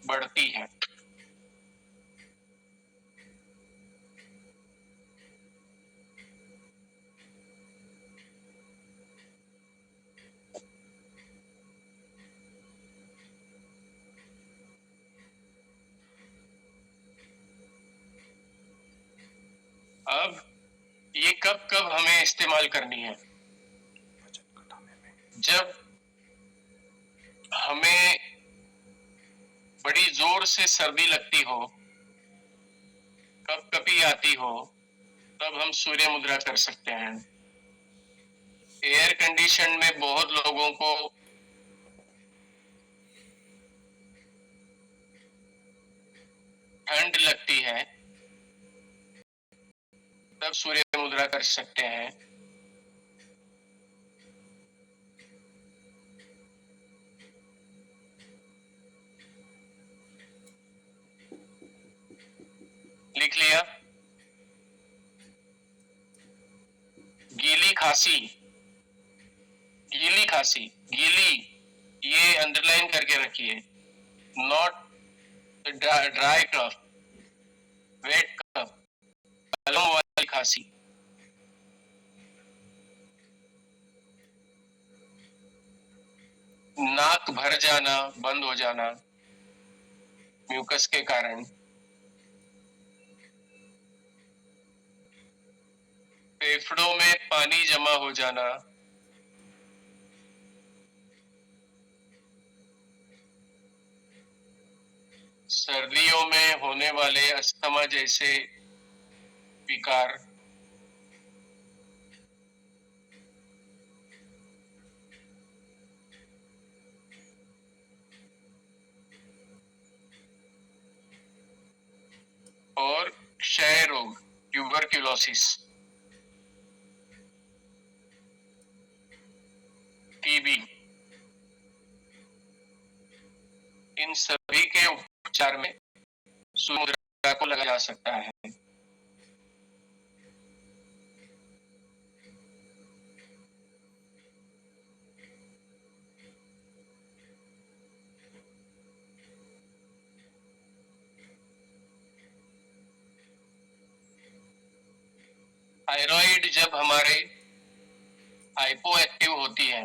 बढ़ती है। अब ये कब कब हमें इस्तेमाल करनी है? जब हमें बड़ी जोर से सर्दी लगती हो, कपकपी आती हो, तब हम सूर्य मुद्रा कर सकते हैं। एयर कंडीशन में बहुत लोगों को ठंड लगती है, तब सूर्य मुद्रा कर सकते हैं। लिख लिया? गीली खांसी, गीली खांसी, गीली, ये अंडरलाइन करके रखिए। नॉट ड्राई कफ, वेट कफ, कलम वाली खांसी। नाक भर जाना, बंद हो जाना म्यूकस के कारण। फेफड़ों में पानी जमा हो जाना, सर्दियों में होने वाले अस्थमा जैसे विकार, और क्षय रोग, ट्यूबरक्यूलोसिस, टीबी, इन सभी के उपचार में सूर्य मुद्रा को लगाया जा सकता है। थायराइड जब हमारे हाइपो एक्टिव होती है,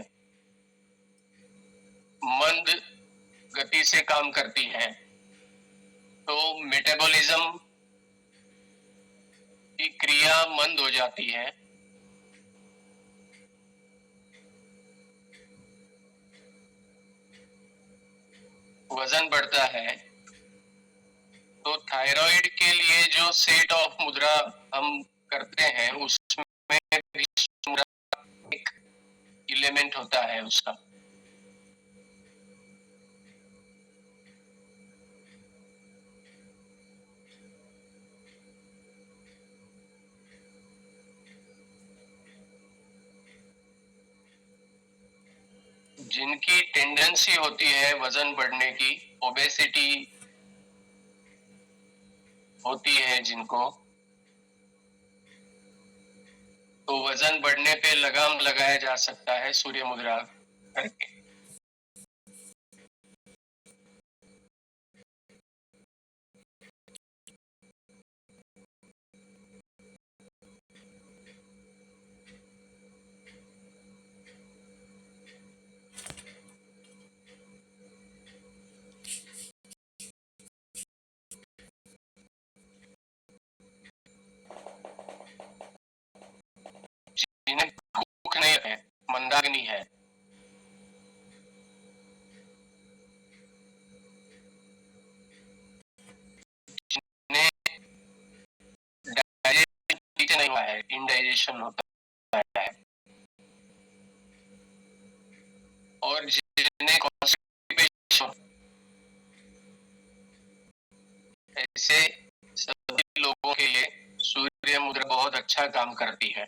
मंद गति से काम करती है, तो मेटाबॉलिज्म की क्रिया मंद हो जाती है। वजन बढ़ता है। तो थायराइड के लिए जो सेट ऑफ मुद्रा हम करते हैं उसमें भी मुद्रा एक एलिमेंट होता है उसका। जिनकी टेंडेंसी होती है वजन बढ़ने की, ओबेसिटी होती है जिनको, तो वजन बढ़ने पे लगाम लगाया जा सकता है सूर्य मुद्रा करके। जिन्हें भूख नहीं है, मंदाग्नि है, जिन्हें डाइजेशन नहीं हुआ है, इंडाइजेशन होता है, और जिन्हें कॉन्स्टिपेशन, ऐसे सभी लोगों के लिए सूर्य मुद्रा बहुत अच्छा काम करती है।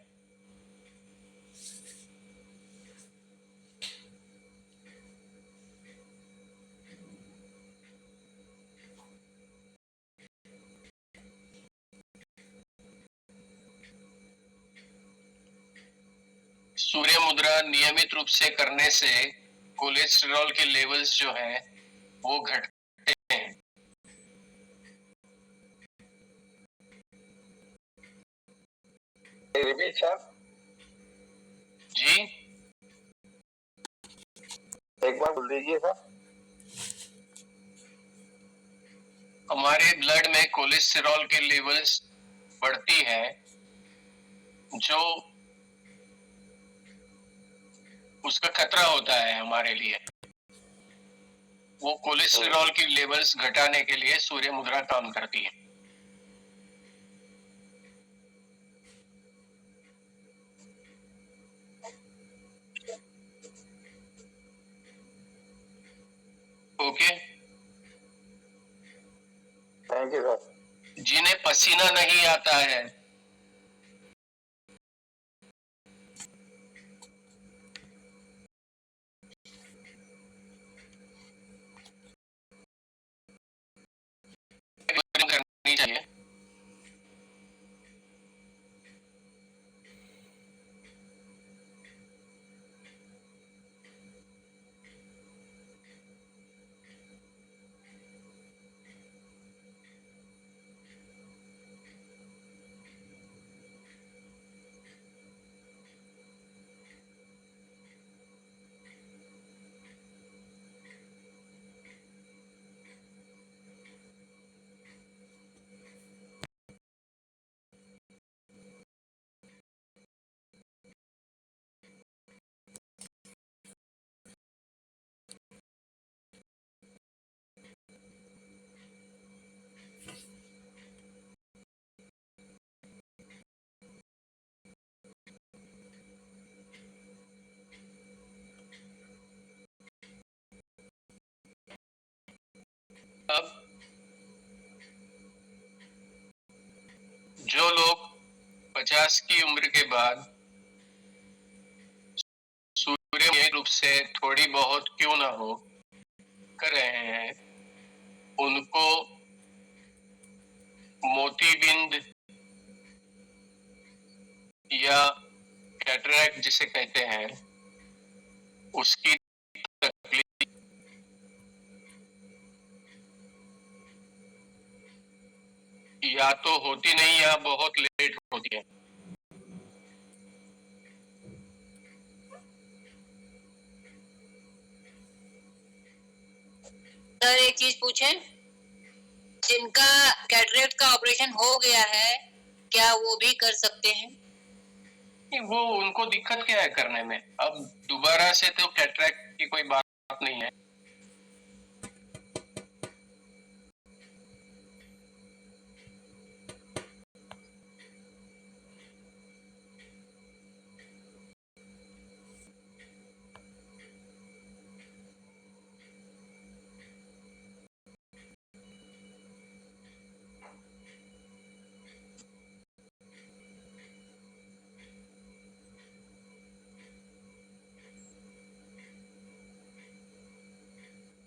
सूर्य मुद्रा नियमित रूप से करने से कोलेस्ट्रॉल के लेवल्स जो हैं वो घटते हैं। Repeat sir. जी, एक बार बोल दीजिए सर। हमारे ब्लड में कोलेस्ट्रॉल के लेवल्स बढ़ती है, जो उसका खतरा होता है हमारे लिए। वो कोलेस्ट्रॉल की लेवल्स घटाने के लिए सूर्य मुद्रा काम करती है। ओके। Thank you sir. जिन्हें पसीना नहीं आता है, करनी चाहिए। अब जो लोग 50 की उम्र के बाद सूर्य रूप से थोड़ी बहुत क्यों ना हो कर रहे हैं, उनको मोतीबिंद या कैटरैक्ट जिसे कहते हैं उसकी तकलीफ या तो होती नहीं या बहुत लेट होती है। सर एक चीज पूछें, जिनका कैटरेक्ट का ऑपरेशन हो गया है क्या वो भी कर सकते हैं? नहीं, वो उनको दिक्कत क्या है करने में? अब दोबारा से तो कैटरैक्ट की कोई बात नहीं है।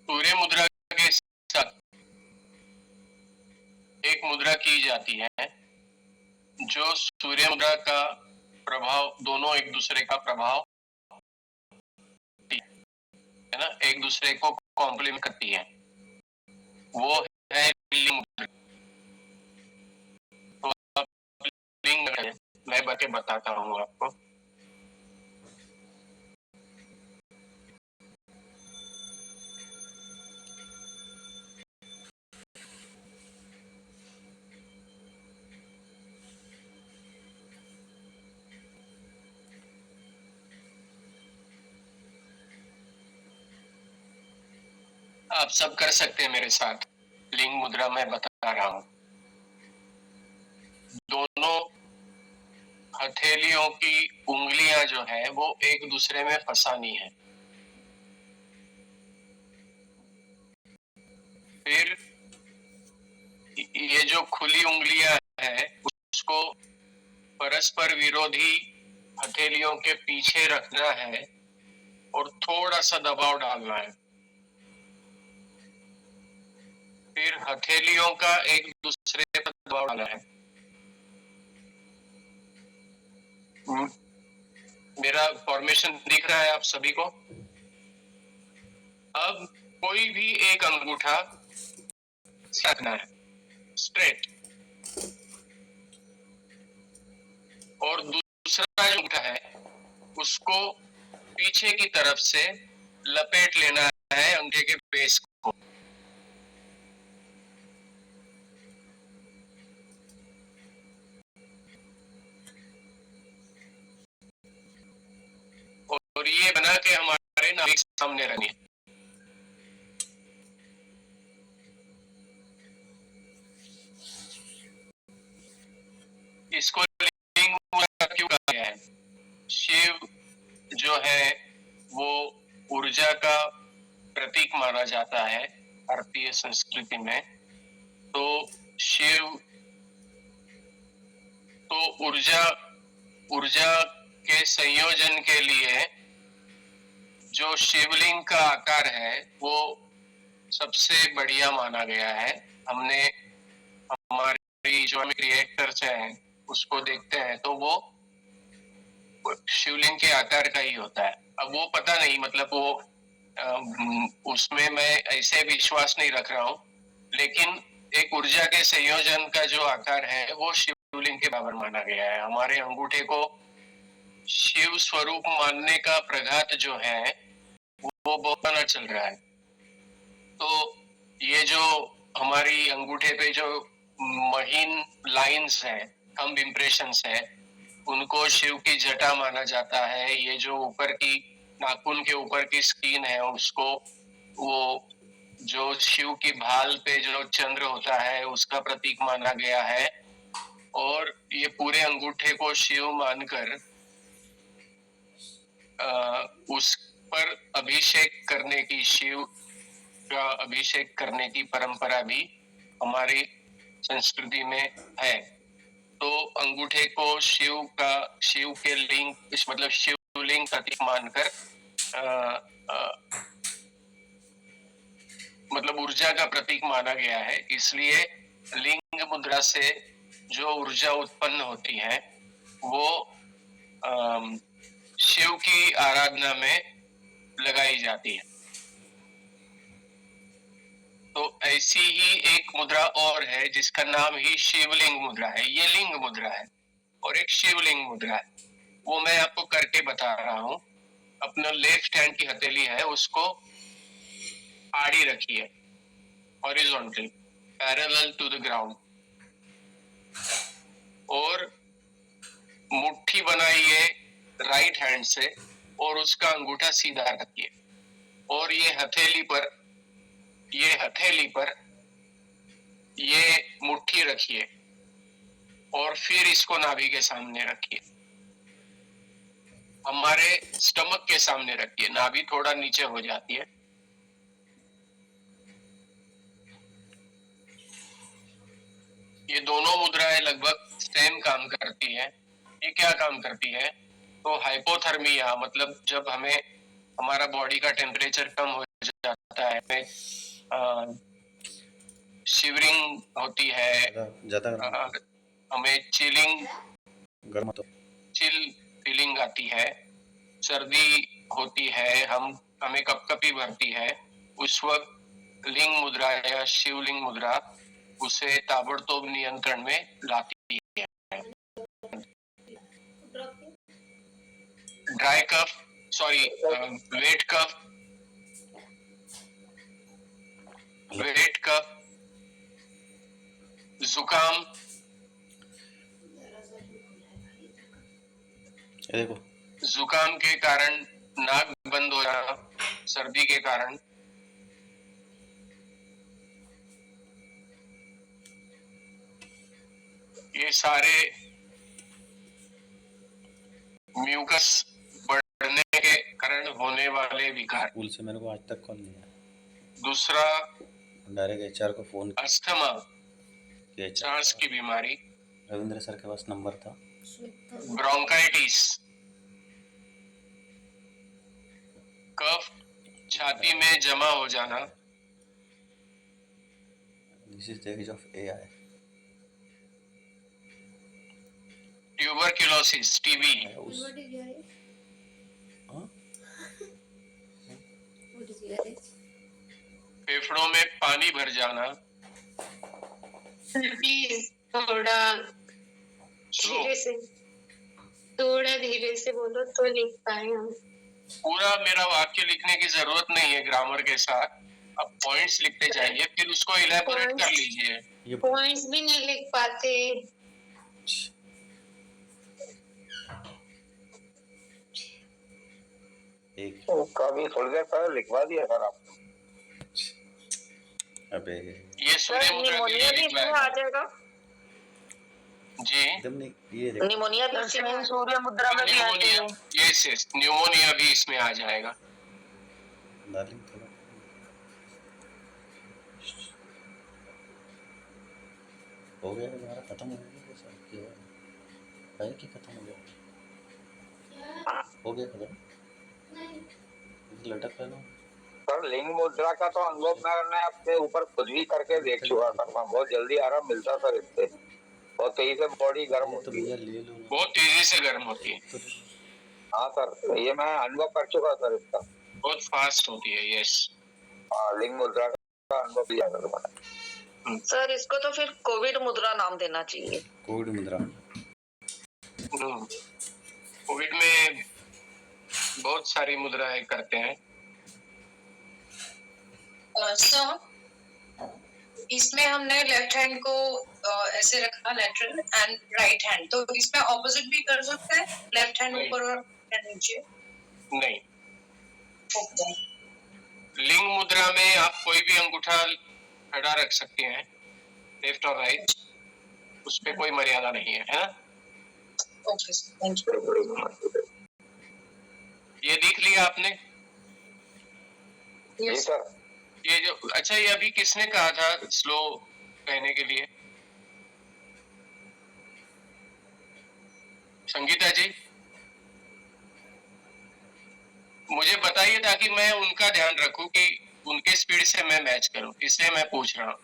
सूर्य मुद्रा के साथ एक मुद्रा की जाती है जो सूर्य मुद्रा का प्रभाव, दोनों एक दूसरे का प्रभाव है ना, एक दूसरे को कॉम्प्लीमेंट करती है, वो है लिंग मुद्रा। तो अब लिंग मैं बताता हूँ आपको। आप सब कर सकते हैं मेरे साथ। लिंग मुद्रा मैं बता रहा हूं। दोनों हथेलियों की उंगलियां जो है वो एक दूसरे में फंसानी है। फिर ये जो खुली उंगलियां है उसको परस्पर विरोधी हथेलियों के पीछे रखना है और थोड़ा सा दबाव डालना है। फिर हथेलियों का एक दूसरे पर दबाव डालना है। मेरा फॉर्मेशन दिख रहा है आप सभी को? अब कोई भी एक अंगूठा रखना है स्ट्रेट, और दूसरा जो अंगूठा है उसको पीछे की तरफ से लपेट लेना है अंगूठे के बेस को। और ये बना के हमारे नाभि के सामने रखनी है। इसको लिंग मुद्रा क्यों कहा गया है? शिव जो है वो ऊर्जा का प्रतीक माना जाता है भारतीय संस्कृति में। तो शिव तो ऊर्जा के संयोजन के लिए जो शिवलिंग का आकार है वो सबसे बढ़िया माना गया है। हमने हमारी जो रिएक्टर्स हैं उसको देखते हैं तो वो शिवलिंग के आकार का ही होता है। अब वो पता नहीं, मतलब वो उसमें मैं ऐसे विश्वास नहीं रख रहा हूँ, लेकिन एक ऊर्जा के संयोजन का जो आकार है वो शिवलिंग के बराबर माना गया है। हमारे अंगूठे को शिव स्वरूप मानने का प्रघात जो है वो बहुत बड़ा चल रहा है। तो ये जो हमारी अंगूठे पे जो महीन लाइंस हैं, थंब इम्प्रेशंस है, उनको शिव की जटा माना जाता है। ये जो ऊपर की नाखून के ऊपर की स्किन है उसको वो जो शिव की भाल पे जो चंद्र होता है उसका प्रतीक माना गया है। और ये पूरे अंगूठे को शिव मानकर उस पर अभिषेक करने की, शिव का अभिषेक करने की परंपरा भी हमारी संस्कृति में है। तो अंगूठे को शिव के लिंग, मतलब शिवलिंग प्रतीक मानकर मतलब ऊर्जा का प्रतीक माना गया है। इसलिए लिंग मुद्रा से जो ऊर्जा उत्पन्न होती है वो शिव की आराधना में लगाई जाती है। तो ऐसी ही एक मुद्रा और है जिसका नाम ही शिवलिंग मुद्रा है। ये लिंग मुद्रा है और एक शिवलिंग मुद्रा है, वो मैं आपको करके बता रहा हूँ। अपना लेफ्ट हैंड की हथेली है उसको आड़ी रखिए, horizontal, parallel to the ground, और मुट्ठी बनाइए राइट हैंड से और उसका अंगूठा सीधा रखिए और ये हथेली पर ये मुट्ठी रखिए और फिर इसको नाभि के सामने रखिए, हमारे स्टमक के सामने रखिए, नाभि थोड़ा नीचे हो जाती है। ये दोनों मुद्राएं लगभग सेम काम करती है। ये क्या काम करती है? तो हाइपोथर्मिया मतलब जब हमें हमारा बॉडी का टेम्परेचर कम हो जाता है, शिवरिंग होती है, हमें चिलिंग चिल फीलिंग आती है, सर्दी होती है, हमें कपकपी भरती है, उस वक्त लिंग मुद्रा या शिवलिंग मुद्रा उसे ताबड़तोब नियंत्रण में लाती है। ड्राई कफ, वेट कफ, जुकाम, देखो जुकाम के कारण नाक बंद हो जाना, सर्दी के कारण, ये सारे म्यूकस बढ़ने के कारण होने वाले विकार। स्कूल से मेरे को आज तक कॉल नहीं आया। दूसरा डायरेक्ट एचआर को फोन किया, अस्थमा, सांस की बीमारी, रविंद्र सर के पास नंबर था। ब्रोंकाइटिस, कफ छाती में जमा हो जाना, this is the age of AI. Tuberculosis, TB, फेफड़ों में पानी भर जाना, थोड़ा धीरे से बोलो तो लिख पाए हम। पूरा मेरा वाक्य लिखने की जरूरत नहीं है ग्रामर के साथ, अब पॉइंट्स लिखते जाइए, फिर उसको इलैबोरेट कर लीजिए। पॉइंट्स भी नहीं लिख पाते। एक कभी थोड़ी देर पहले लिखवा दिया सर आप। अबे ये सूर्य मुद्रा के लिए लिखवाया आ जाएगा जी। एकदम नहीं, ये देखो निमोनिया भी सूर्य मुद्रा में भी आती है। यस, न्यूमोनिया भी इसमें आ जाएगा। डार्लिंग थोड़ा हो गया तुम्हारा, खत्म हो गया सर, क्या है कि खत्म हो गया? हो गया खत्म, लटक रहा हूँ सर लिंग मुद्रा का तो अनुभव न करना है, अपने ऊपर खुद भी करके देख चुका करना, बहुत जल्दी आराम मिलता सर इससे, बहुत तेजी से बॉडी गर्म तो होती भैया है। ले लो, बहुत तेजी से गर्म होती है। हाँ सर, ये मैं अनुभव कर चुका सर इसका, बहुत फास्ट होती है। यस, लिंग मुद्रा का अनुभव लिया सर मैंने। सर इसको तो फिर कोविड मुद्रा नाम देना चाहिए। कोविड मुद्रा। कोविड में बहुत सारी मुद्राएं करते हैं। इसमें हमने लेफ्ट हैंड को ऐसे रखा, लेटरल एंड राइट हैंड, तो इसमें ऑपोजिट भी कर सकते हैं, लेफ्ट हैंड ऊपर और नीचे? नहीं, ओके। लिंग मुद्रा में आप कोई भी अंगूठा खड़ा रख सकते हैं, लेफ्ट और राइट, उस पे कोई मर्यादा नहीं है ना? Okay, thank you. ये देख लिया आपने? जी सर। ये जो, अच्छा ये अभी किसने कहा था स्लो कहने के लिए? संगीता जी, मुझे बताइए ताकि मैं उनका ध्यान रखूं कि उनके स्पीड से मैं मैच करूं, इसलिए मैं पूछ रहा हूं।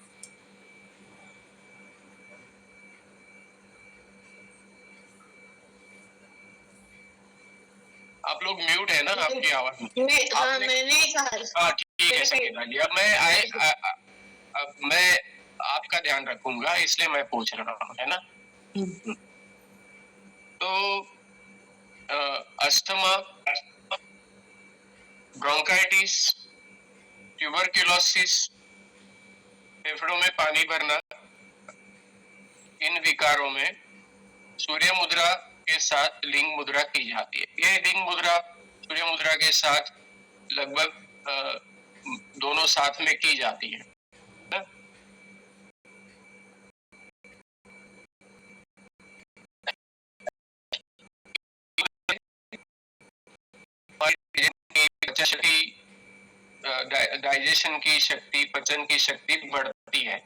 आप लोग म्यूट है ना, आपकी आवाज मैंने कहा। हाँ ठीक है संगीता जी, अब मैं आपका ध्यान रखूंगा, इसलिए मैं पूछ रहा हूँ, है ना? तो अस्थमा, ब्रोंकाइटिस, ट्यूबरक्लोसिस, फेफड़ों में पानी भरना, इन विकारों में सूर्य मुद्रा के साथ लिंग मुद्रा की जाती है। ये लिंग मुद्रा सूर्य मुद्रा के साथ लगभग दोनों साथ में की जाती है। डाइजेशन की शक्ति, पचन की शक्ति बढ़ती है।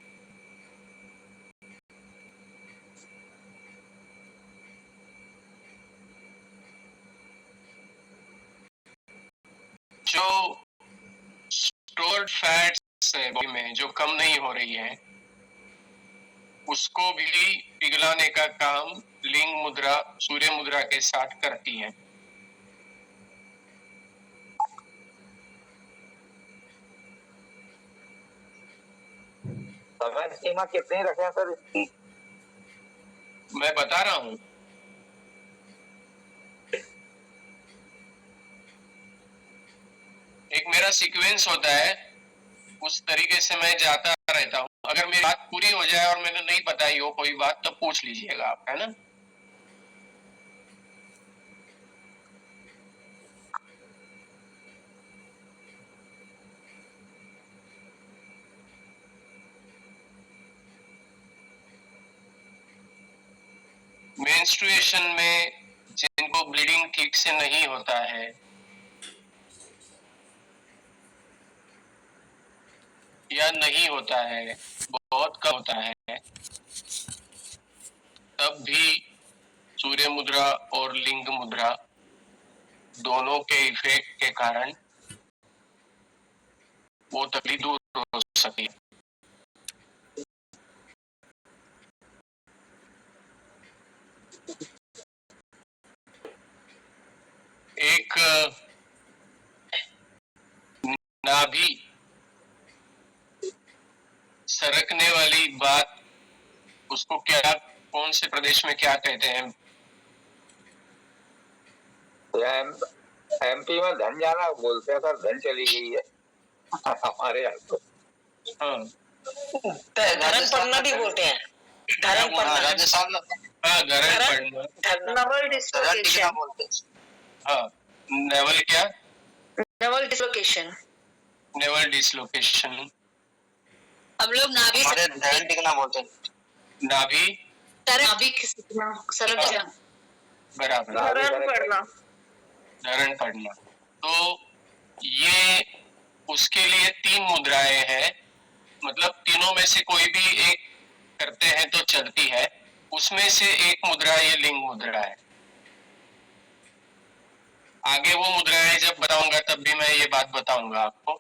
जो स्टोर्ड फैट्स है बॉडी में जो कम नहीं हो रही है, उसको भी पिघलाने का काम लिंग मुद्रा सूर्य मुद्रा के साथ करती है। समय सीमा कितनी रखें सर इसकी? मैं बता रहा हूँ, एक मेरा सीक्वेंस होता है, उस तरीके से मैं जाता रहता हूँ। अगर मेरी बात पूरी हो जाए और मैंने नहीं बताई हो कोई बात, तो पूछ लीजिएगा आप, है ना। मेंस्ट्रुएशन में जिनको ब्लीडिंग ठीक से नहीं होता है या नहीं होता है, बहुत कम होता है, तब भी सूर्य मुद्रा और लिंग मुद्रा दोनों के इफेक्ट के कारण वो तकलीफ दूर हो सके। एक नाभि सरकने वाली बात, उसको क्या, कौन से प्रदेश में क्या कहते हैं? एमपी में धन जाना बोलते हैं सर, धन चली गई है हमारे यहाँ तो। हाँ, धरण पड़ना भी बोलते हैं, धरण पड़ना। राजस्थान में हाँ, धरण पड़ना, नवल डिस्लोकेशन बोलते हैं। हाँ, नेवल क्या? नवल डिस्लोकेशन। Naval dislocation. हम लोग नाभि हमारे धरण टिकना बोलते हैं। नाभि नाभि खिसकना, सरक जाना। बराबर, धरण पड़ना। धरण पड़ना। तो ये उसके लिए 3 मुद्राएं हैं, मतलब तीनों में से कोई भी एक करते हैं तो चलती है। उसमें से एक मुद्रा ये लिंग मुद्रा है। आगे वो मुद्राएं जब बताऊंगा तब भी मैं ये बात बताऊंगा आपको।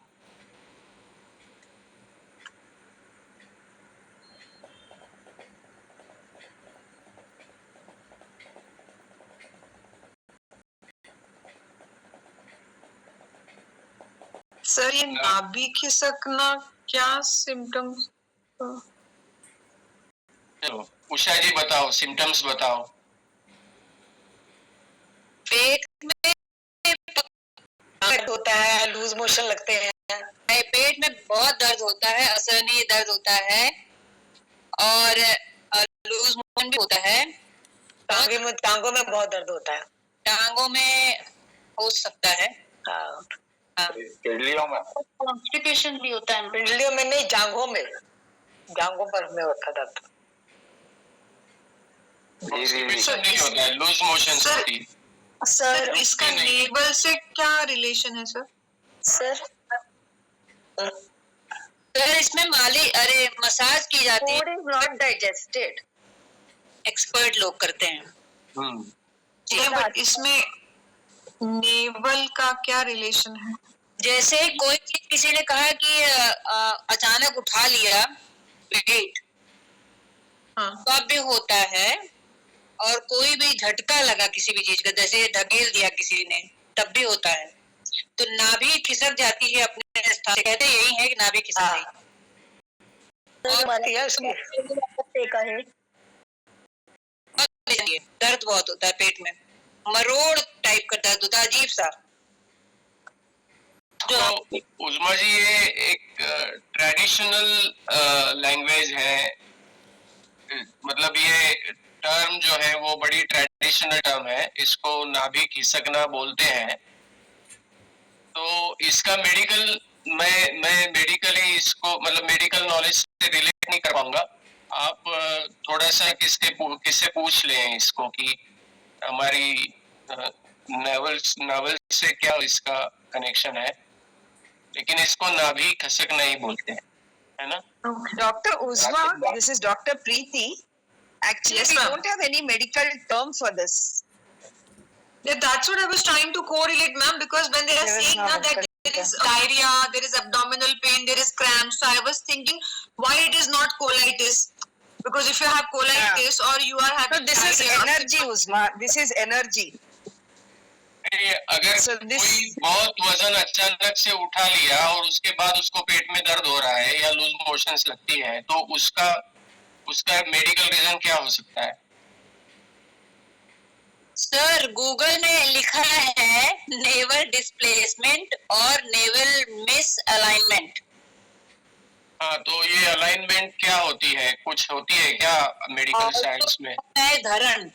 सर ये नाभि खिसकना क्या सिम्टम्स? चलो उषा जी बताओ, सिम्टम्स बताओ। पेट में दर्द होता है, लूज मोशन लगते हैं, पेट में बहुत दर्द होता है, असहनीय दर्द होता है और लूज मोशन भी होता है। टांगों में बहुत दर्द होता है, टांगों में हो सकता है, पिंडलियों में कॉन्स्टिपेशन भी होता है। पिंडलियों में नहीं, जांघों पर में होता है दर्द। कॉन्स्टिपेशन नहीं होता है, लूज मोशन होती है। सर इसका नेवल से क्या रिलेशन है सर? सर इसमें मसाज की जाती है, food is not digested, expert लोग करते हैं। जी, बट इसमें नेवल का क्या रिलेशन है? जैसे कोई चीज किसी ने कहा कि अचानक उठा लिया वेट, तब भी होता है, और कोई भी झटका लगा किसी भी चीज का, जैसे धकेल दिया किसी ने, तब भी होता है। तो नाभि खिसक जाती है अपने स्थान से, कहते यही है कि नाभि खिसक गई। दर्द बहुत होता है पेट में, मरोड़ टाइप का दर्द होता है, अजीब सा। तो उज़मा जी ये एक ट्रेडिशनल लैंग्वेज है, मतलब ये टर्म जो है वो बड़ी ट्रेडिशनल टर्म है, इसको नाभि खिसकना बोलते हैं। तो इसका मेडिकल मैं मेडिकली इसको मतलब मेडिकल नॉलेज से रिलेट नहीं कर पाऊंगा। आप थोड़ा सा किससे पूछ लें इसको कि हमारी नावल से क्या इसका कनेक्शन है, लेकिन इसको नाभि खसक नहीं बोलते हैं, है ना? Dr. Uzma, this is Dr. Preeti. Actually, Yes, we ma'am. don't have any medical term for this. Yeah, that's what I was trying to correlate, ma'am, because when they are There is saying no now that medical there is diarrhea, there is abdominal pain, there is cramps, so I was thinking why it is not colitis, because if you have colitis or you are No, having this is diarrhea, energy, Uzma. This is energy. अगर So this- कोई बहुत वजन अचानक से उठा लिया और उसके बाद उसको पेट में दर्द हो रहा है या लूज मोशंस लगती है, तो उसका मेडिकल रीजन क्या हो सकता है? सर गूगल में लिखा है नेवल डिस्प्लेसमेंट और नेवल मिस अलाइनमेंट। हाँ, तो ये अलाइनमेंट क्या होती है? कुछ होती है क्या मेडिकल साइंस में? धरण।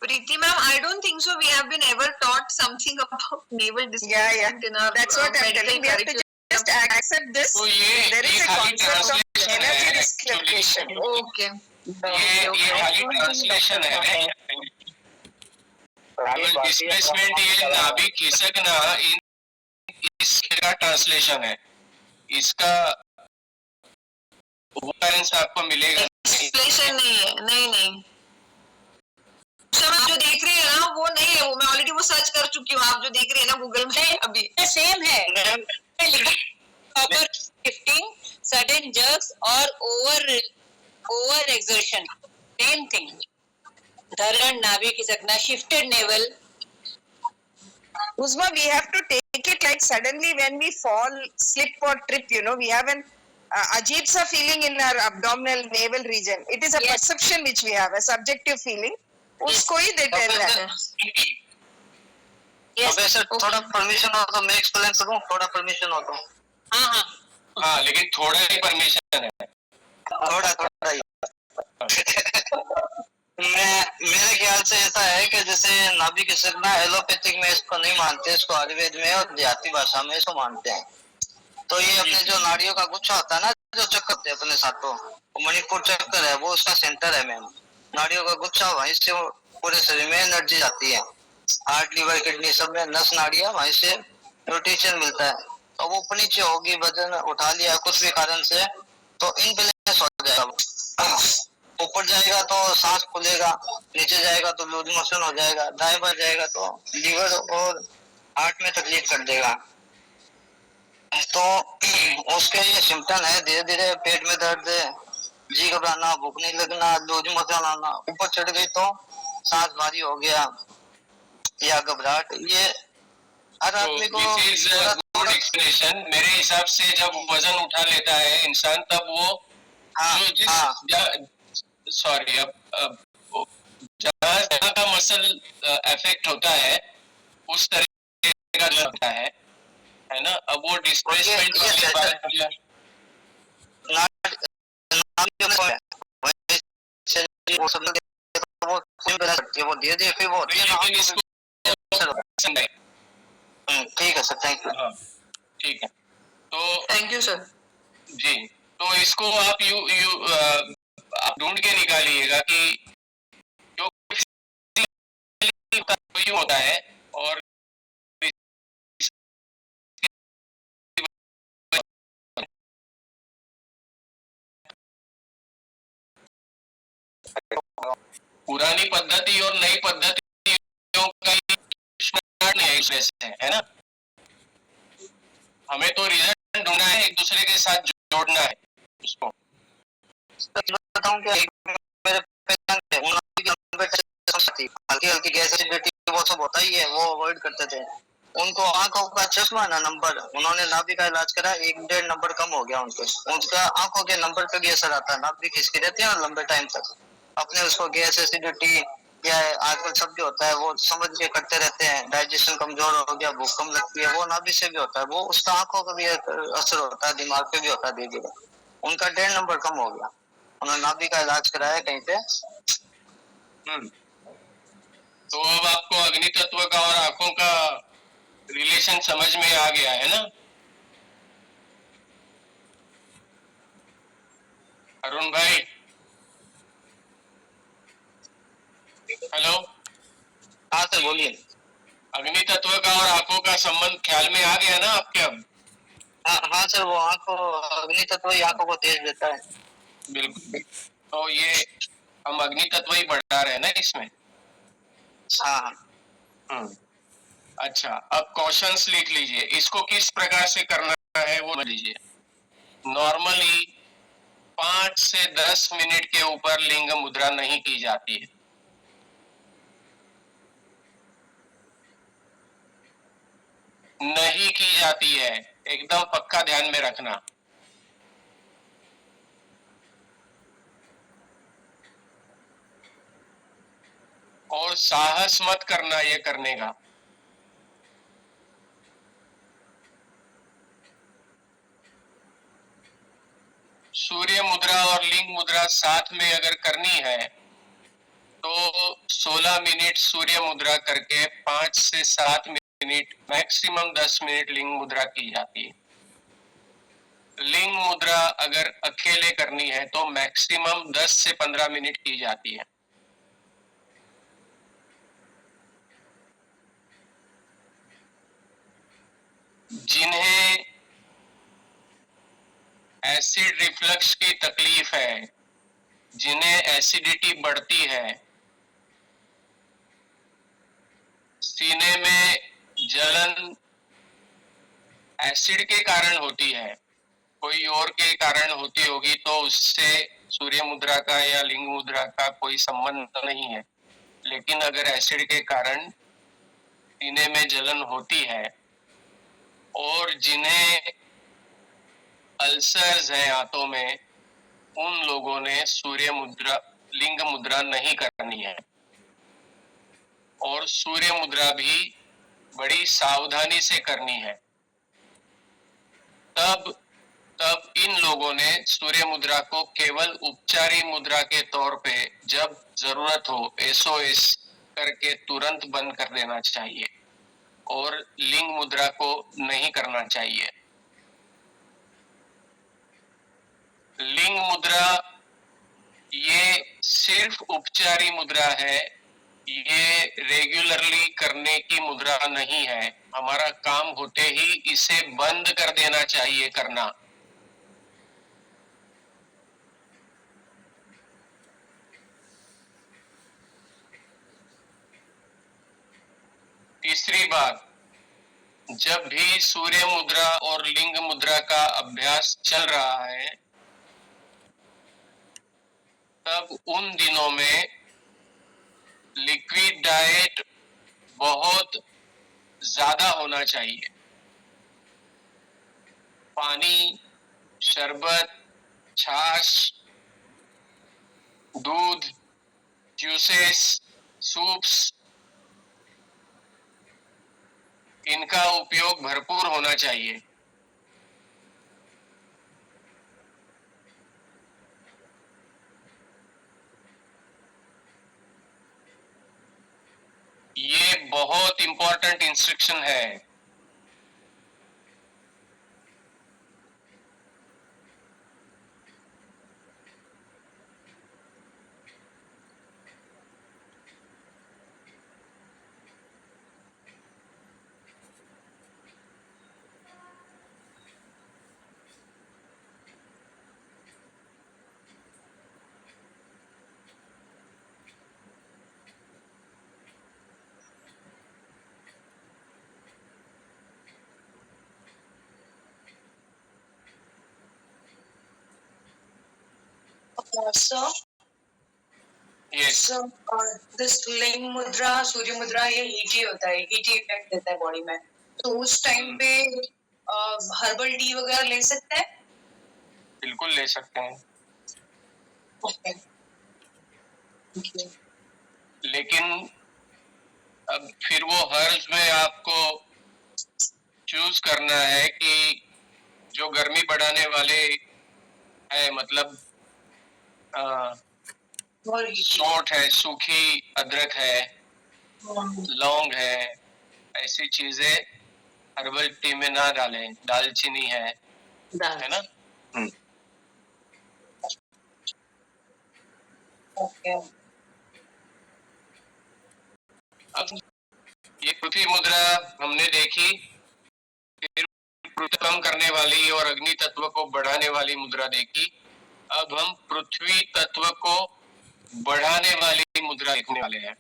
Preeti ma'am, I don't think so. We have been ever taught something about naval displacement in our That's what I'm medical telling. We have to curriculum. just accept this. तो ये There is a खाली concept of translation energy है, dislocation. Okay. ये खाली translation है। Displacement ये नाभि खिसकना इसका ट्रांसलेशन है। इसका रेफरेंस आपको मिलेगा Displacement नहीं है, नहीं। सर आप जो देख रही है ना वो नहीं है, वो मैं ऑलरेडी वो सर्च कर चुकी हूँ। आप जो देख रही है ना गूगल में अभी सेम है। प्रॉपर शिफ्टिंग, सडन जर्क्स और ओवर एक्सर्शन, सेम थिंग। धरण, नाभि खिसकना, shifted navel. Uzma, we have to take it like suddenly when we fall, slip or trip, we have an ajeeb sa feeling in our abdominal navel region. It is a Yes. perception which we have, a subjective feeling. उसको ही दे tell रहा है। अबे sir थोड़ा permission हो तो मैं explain करूं, थोड़ा परमिशन हो तो। हाँ, लेकिन थोड़ा ही परमिशन है। थोड़ा ही। मेरे ख्याल से ऐसा है कि जैसे नाभि खिसकना एलोपैथिक में इसको नहीं मानते, इसको आयुर्वेद में और देहाती भाषा में इसको मानते हैं। तो ये अपने जो नाड़ियों का गुच्छा होता है ना, जो चक्कर होते हैं अपने साथों, मणिपुर चक्कर है, वो उसका सेंटर है मैम। नाड़ियों का गुच्छा, वहीं से पूरे शरीर में एनर्जी जाती है। हार्ट, लिवर, किडनी सब में नस नाड़ियां, वहीं से न्यूट्रिशन मिलता है। तो वो ऊपर नीचे होगी, वजन उठा लिया कुछ भी कारण से, तो इनबैलेंस हो जाएगा। ऊपर जाएगा तो सांस फूलेगा, नीचे जाएगा तो लूज मोशन हो जाएगा, दाएं बाएं जाएगा तो लीवर और हार्ट में तकलीफ कर देगा। तो उसके ये सिम्टम है, धीरे धीरे पेट में दर्द, जी घबराना, भूख नहीं लगना, लूज मोशन आना, ऊपर चढ़ गई तो सांस भारी हो गया या घबराहट, ये हर आदमी को गुड एक्सप्लेनेशन। मेरे हिसाब से जब वजन उठा लेता है इंसान, तब वो सॉरी अब जहाँ का मसल अफेक्ट होता है उस तरह का लगता है ना? अब वो डिस्प्लेसमेंट वो धीरे धीरे फिर वो ठीक है सर, थैंक यू। हाँ, ठीक है। तो थैंक यू सर जी, तो इसको आप आप ढूंढ के निकालिएगा कि जो होता है और पुरानी पद्धति और नई पद्धतियों का है ना? हमें तो रिजल्ट ढूंढना है, एक दूसरे के साथ जोड़ना है उसको। बताऊं क्या, मेरे हल्की हल्की गैस एसिडिटी वो सब होता ही है, वो अवॉइड करते थे। उनको आंखों का चश्मा ना नंबर, उन्होंने नाभि का इलाज करा, 1-1.5 नंबर कम हो गया उनके। उनका आंखों के नंबर पे भी असर आता है, नाभि खिसकी रहती है लंबे टाइम तक। अपने उसको गैस एसिडिटी या आजकल सब जो होता है वो समझ के करते रहते हैं, डाइजेशन कमजोर हो गया, भूख कम लगती है, वो नाभि से भी होता है, वो उसका आंखों का भी असर होता है, दिमाग पे भी होता है धीरे धीरे। उनका 1.5 नंबर कम हो गया। उन्होंने नाभि का इलाज कराया कहीं पे। तो अब आपको अग्नि तत्व का और आंखों का रिलेशन समझ में आ गया है ना अरुण भाई? हेलो, हाँ सर बोलिए। अग्नि तत्व का और आंखों का संबंध ख्याल में आ गया ना आपके अब? हाँ सर, वो आंखों, अग्नि तत्व ही आंखों को तेज देता है। बिल्कुल। तो ये हम अग्नि तत्व ही बढ़ा रहे हैं ना इसमें? हाँ। अच्छा, अब क्वेश्चंस लिख लीजिए। इसको किस प्रकार से करना है वो लीजिए। नॉर्मली 5 से 10 मिनट के ऊपर लिंग मुद्रा नहीं की जाती है। नहीं की जाती है, एकदम पक्का ध्यान में रखना। और साहस मत करना ये करने का। सूर्य मुद्रा और लिंग मुद्रा साथ में अगर करनी है तो 16 मिनट सूर्य मुद्रा करके 5 से 7 मिनट, मैक्सिमम 10 मिनट लिंग मुद्रा की जाती है। लिंग मुद्रा अगर अकेले करनी है तो मैक्सिमम 10 से 15 मिनट की जाती है। जिन्हें एसिड रिफ्लक्स की तकलीफ है, जिन्हें एसिडिटी बढ़ती है, सीने में जलन एसिड के कारण होती है, कोई और के कारण होती होगी तो उससे सूर्य मुद्रा का या लिंग मुद्रा का कोई संबंध नहीं है। लेकिन अगर एसिड के कारण सीने में जलन होती है और जिन्हें अल्सर्स हैं हाथों में, उन लोगों ने सूर्य मुद्रा, लिंग मुद्रा नहीं करनी है। और सूर्य मुद्रा भी बड़ी सावधानी से करनी है। तब इन लोगों ने सूर्य मुद्रा को केवल उपचारी मुद्रा के तौर पे जब जरूरत हो SOS करके तुरंत बंद कर देना चाहिए और लिंग मुद्रा को नहीं करना चाहिए। लिंग मुद्रा ये सिर्फ उपचारी मुद्रा है, ये रेगुलरली करने की मुद्रा नहीं है। हमारा काम होते ही इसे बंद कर देना चाहिए करना। तीसरी बात, जब भी सूर्य मुद्रा और लिंग मुद्रा का अभ्यास चल रहा है तब उन दिनों में लिक्विड डाइट बहुत ज्यादा होना चाहिए। पानी, शरबत, छाछ, दूध, जूसेस, सूप्स, इनका उपयोग भरपूर होना चाहिए। ये बहुत इंपॉर्टेंट इंस्ट्रक्शन है। So, Yes. so this लिंग मुद्रा, सूर्य मुद्रा ये हीट ही होता है, हीट ही इफेक्ट देता है बॉडी में। तो उस टाइम पे हर्बल टी वगैरह ले सकते हैं? बिल्कुल ले सकते हैं। ओके। लेकिन अब फिर वो हर्ब्स में आपको चूज करना है कि जो गर्मी बढ़ाने वाले है, मतलब सौंठ है, सूखी अदरक है, लौंग है, ऐसी चीजें हर्बल टी में ना डालें। दालचीनी है ना? ओके। अब ये पृथ्वी मुद्रा हमने देखी, फिर पृथ्वी कम करने वाली और अग्नि तत्व को बढ़ाने वाली मुद्रा देखी। अब हम पृथ्वी तत्व को बढ़ाने वाली मुद्रा देखने वाले हैं।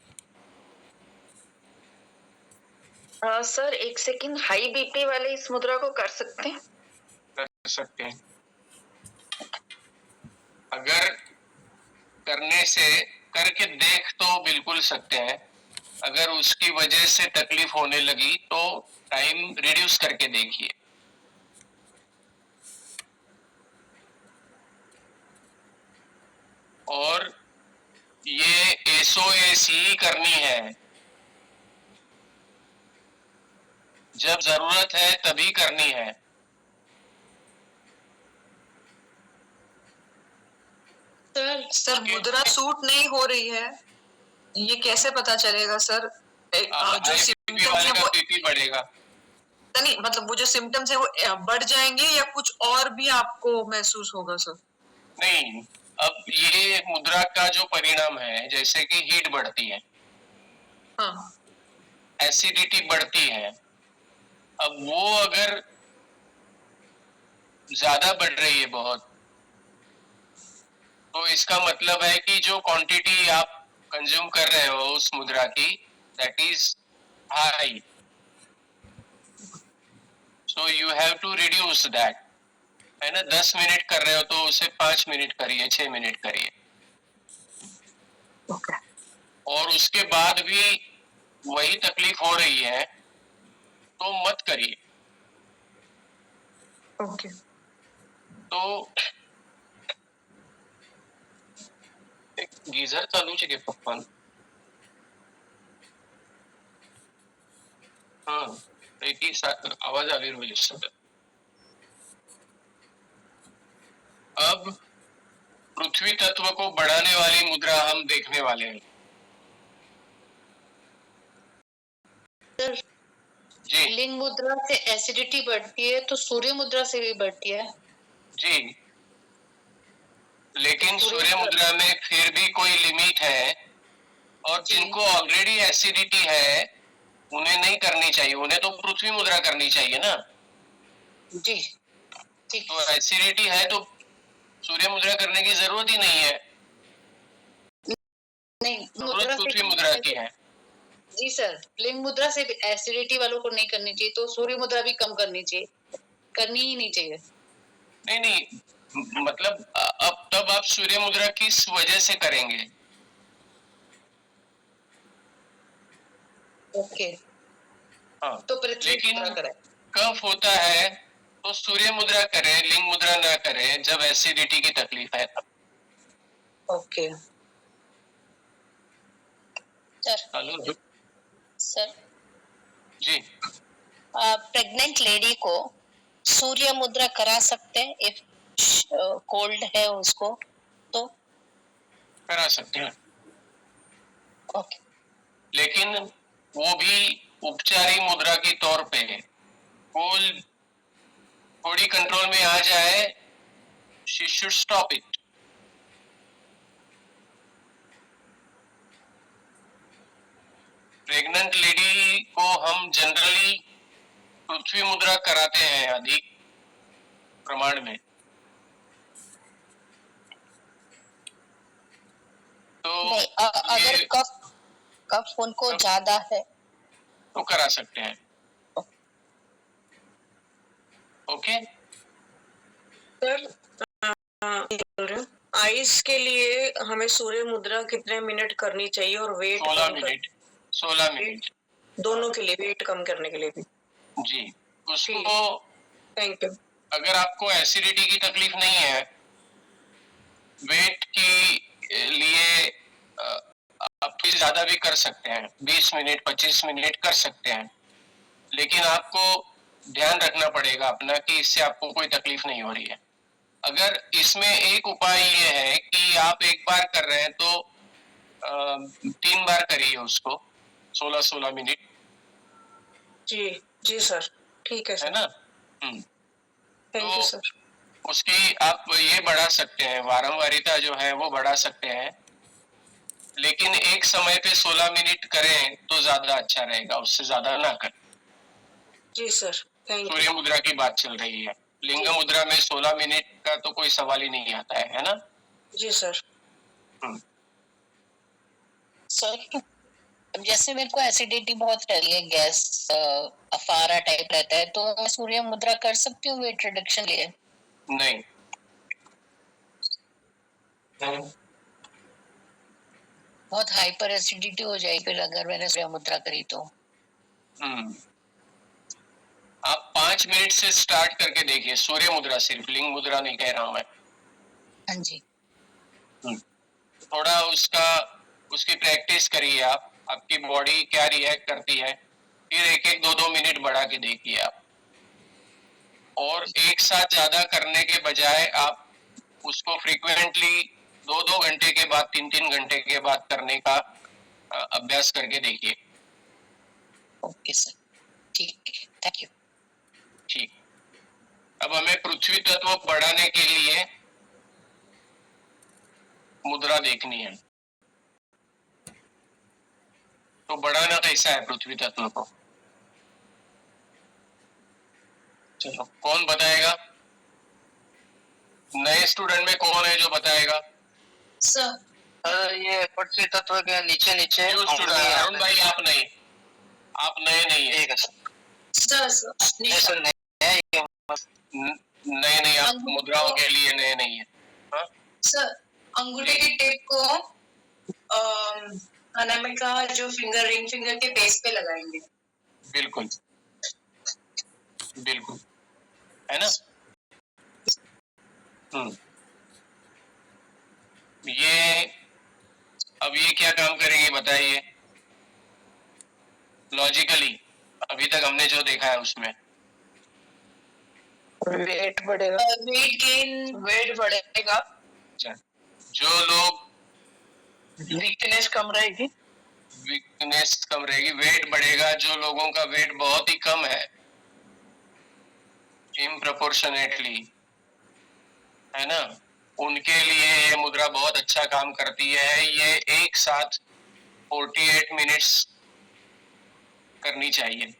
सर एक सेकंड, हाई बीपी वाले इस मुद्रा को कर सकते हैं? कर सकते हैं। अगर करके देख तो बिल्कुल सकते हैं। अगर उसकी वजह से तकलीफ होने लगी तो टाइम रिड्यूस करके देखिए। और ये SOS ही करनी है, जब जरूरत है तभी करनी है। सर मुद्रा सूट नहीं हो रही है, ये कैसे पता चलेगा सर? जो सिम्टम्स है वो बीपी बढ़ेगा। नहीं, मतलब वो जो सिम्टम्स है वो बढ़ जाएंगे या कुछ और भी आपको महसूस होगा सर? नहीं, अब ये मुद्रा का जो परिणाम है, जैसे कि हीट बढ़ती है, हाँ, एसिडिटी बढ़ती है। अब वो अगर ज्यादा बढ़ रही है बहुत, तो इसका मतलब है कि जो क्वांटिटी आप कंज्यूम कर रहे हो उस मुद्रा की, that is high, so you have to reduce that, है ना? 10 मिनट कर रहे हो तो उसे 5 मिनट करिए, 6 मिनट करिए। और उसके बाद भी वही तकलीफ हो रही है तो मत करिए। ओके। तो एक गीजर चालू છે કે પપ્પાનું? हाँ, एक ही आवाज आ रही है। अब पृथ्वी तत्व को बढ़ाने वाली मुद्रा हम देखने वाले हैं। सर जी लिंग मुद्रा से एसिडिटी बढ़ती है तो सूर्य मुद्रा से भी बढ़ती है? जी, लेकिन सूर्य मुद्रा में फिर भी कोई लिमिट है, और जिनको ऑलरेडी एसिडिटी है उन्हें नहीं करनी चाहिए, उन्हें तो पृथ्वी मुद्रा करनी चाहिए ना। जी ठीक। तो एसिडिटी है तो सूर्य मुद्रा करने की जरूरत ही नहीं है, नहीं, जरूरत पृथ्वी मुद्रा की है। जी सर, लिंग मुद्रा से एसिडिटी वालों को नहीं करनी चाहिए, तो सूर्य मुद्रा भी कम करनी चाहिए, करनी ही नहीं चाहिए। नहीं नहीं, मतलब अब तब आप सूर्य मुद्रा किस वजह से करेंगे? ओके, हाँ, तो पृथ्वी लेकिन मुद्रा करें। कफ होता है तो सूर्य मुद्रा करें, लिंग मुद्रा ना करें जब एसिडिटी की तकलीफ है तब। Okay sir. सर जी, प्रेग्नेंट लेडी को सूर्य मुद्रा करा सकते हैं इफ कोल्ड है उसको तो? करा सकते हैं, ओके। लेकिन वो भी उपचारी मुद्रा के तौर पे है। कोल्ड थोड़ी कंट्रोल में आ जाए, she should stop it. Pregnant lady को हम जनरली पृथ्वी मुद्रा कराते हैं अधिक प्रमाण में। तो नहीं, अगर कफ उनको ज्यादा है तो करा सकते हैं। ओके सर, आइस के लिए हमें सूर्य मुद्रा कितने मिनट करनी चाहिए और वेट? 16 मिनट दोनों के लिए, वेट कम करने के लिए भी? जी, उसको थैंक यू। अगर आपको एसिडिटी की तकलीफ नहीं है, वेट के लिए आप ज्यादा भी कर सकते हैं, 20 मिनट 25 मिनट कर सकते हैं, लेकिन आपको ध्यान रखना पड़ेगा अपना कि इससे आपको कोई तकलीफ नहीं हो रही है। अगर इसमें एक उपाय ये है कि आप एक बार कर रहे हैं तो 3 बार करिए उसको 16-16 मिनट। जी जी सर, ठीक है है सर। ना? Thank you sir. उसकी आप ये बढ़ा सकते हैं, वारंवारिता जो है वो बढ़ा सकते हैं, लेकिन एक समय पे 16 मिनट करें तो ज्यादा अच्छा रहेगा, उससे ज्यादा ना करें। जी सर, थैंक यू। सूर्य मुद्रा की बात चल रही है, लिंग मुद्रा में 16 मिनट का तो कोई सवाल ही नहीं आता है ना? जी सर। सर अब जैसे मेरे को एसिडिटी बहुत रहती है, गैस अफारा टाइप रहता है, तो मैं सूर्य मुद्रा कर सकती हूँ वेट रिडक्शन लिए? नहीं। बहुत हाइपर एसिडिटी हो जाएगी फिर अगर मैंने सूर्य मुद्रा करी तो। आप 5 मिनट से स्टार्ट करके देखिए सूर्य मुद्रा, सिर्फ लिंग मुद्रा नहीं कह रहा हूं मैं। हाँ जी। थोड़ा उसकी प्रैक्टिस करिए आप, आपकी बॉडी क्या रिएक्ट करती है, फिर 1-1, 2-2 मिनट बढ़ा के देखिए आप। और एक साथ ज्यादा करने के बजाय आप उसको फ्रीक्वेंटली 2-2 घंटे के बाद, 3-3 घंटे के बाद करने का अभ्यास करके देखिए। ओके सर, ठीक है, थैंक यू। ठीक, अब हमें पृथ्वी तत्व बढ़ाने के लिए मुद्रा देखनी है। तो बढ़ाना कैसा है पृथ्वी तत्व को? चलो, कौन बताएगा? नए स्टूडेंट में कौन है जो बताएगा? सर ये पृथ्वी तत्व के नीचे नीचे अरुण भाई, आप नहीं, आप नए नहीं है। ठीक है सर। नए आप मुद्राओं के लिए नए नहीं है। हाँ? सर अंगूठे के टिप को अनामिका जो रिंग फिंगर के बेस पे लगाएंगे। बिल्कुल बिल्कुल, है ना? अब ये क्या काम करेंगे बताइए लॉजिकली, अभी तक हमने जो देखा है उसमें? वेट बढ़ेगा, वेट बढ़ेगा, जो लोग वीकनेस कम रहेगी, वेट बढ़ेगा। जो लोगों का वेट बहुत ही कम है, इम्प्रपोर्शनेटली, है ना, उनके लिए ये मुद्रा बहुत अच्छा काम करती है। ये एक साथ 48 मिनट्स करनी चाहिए।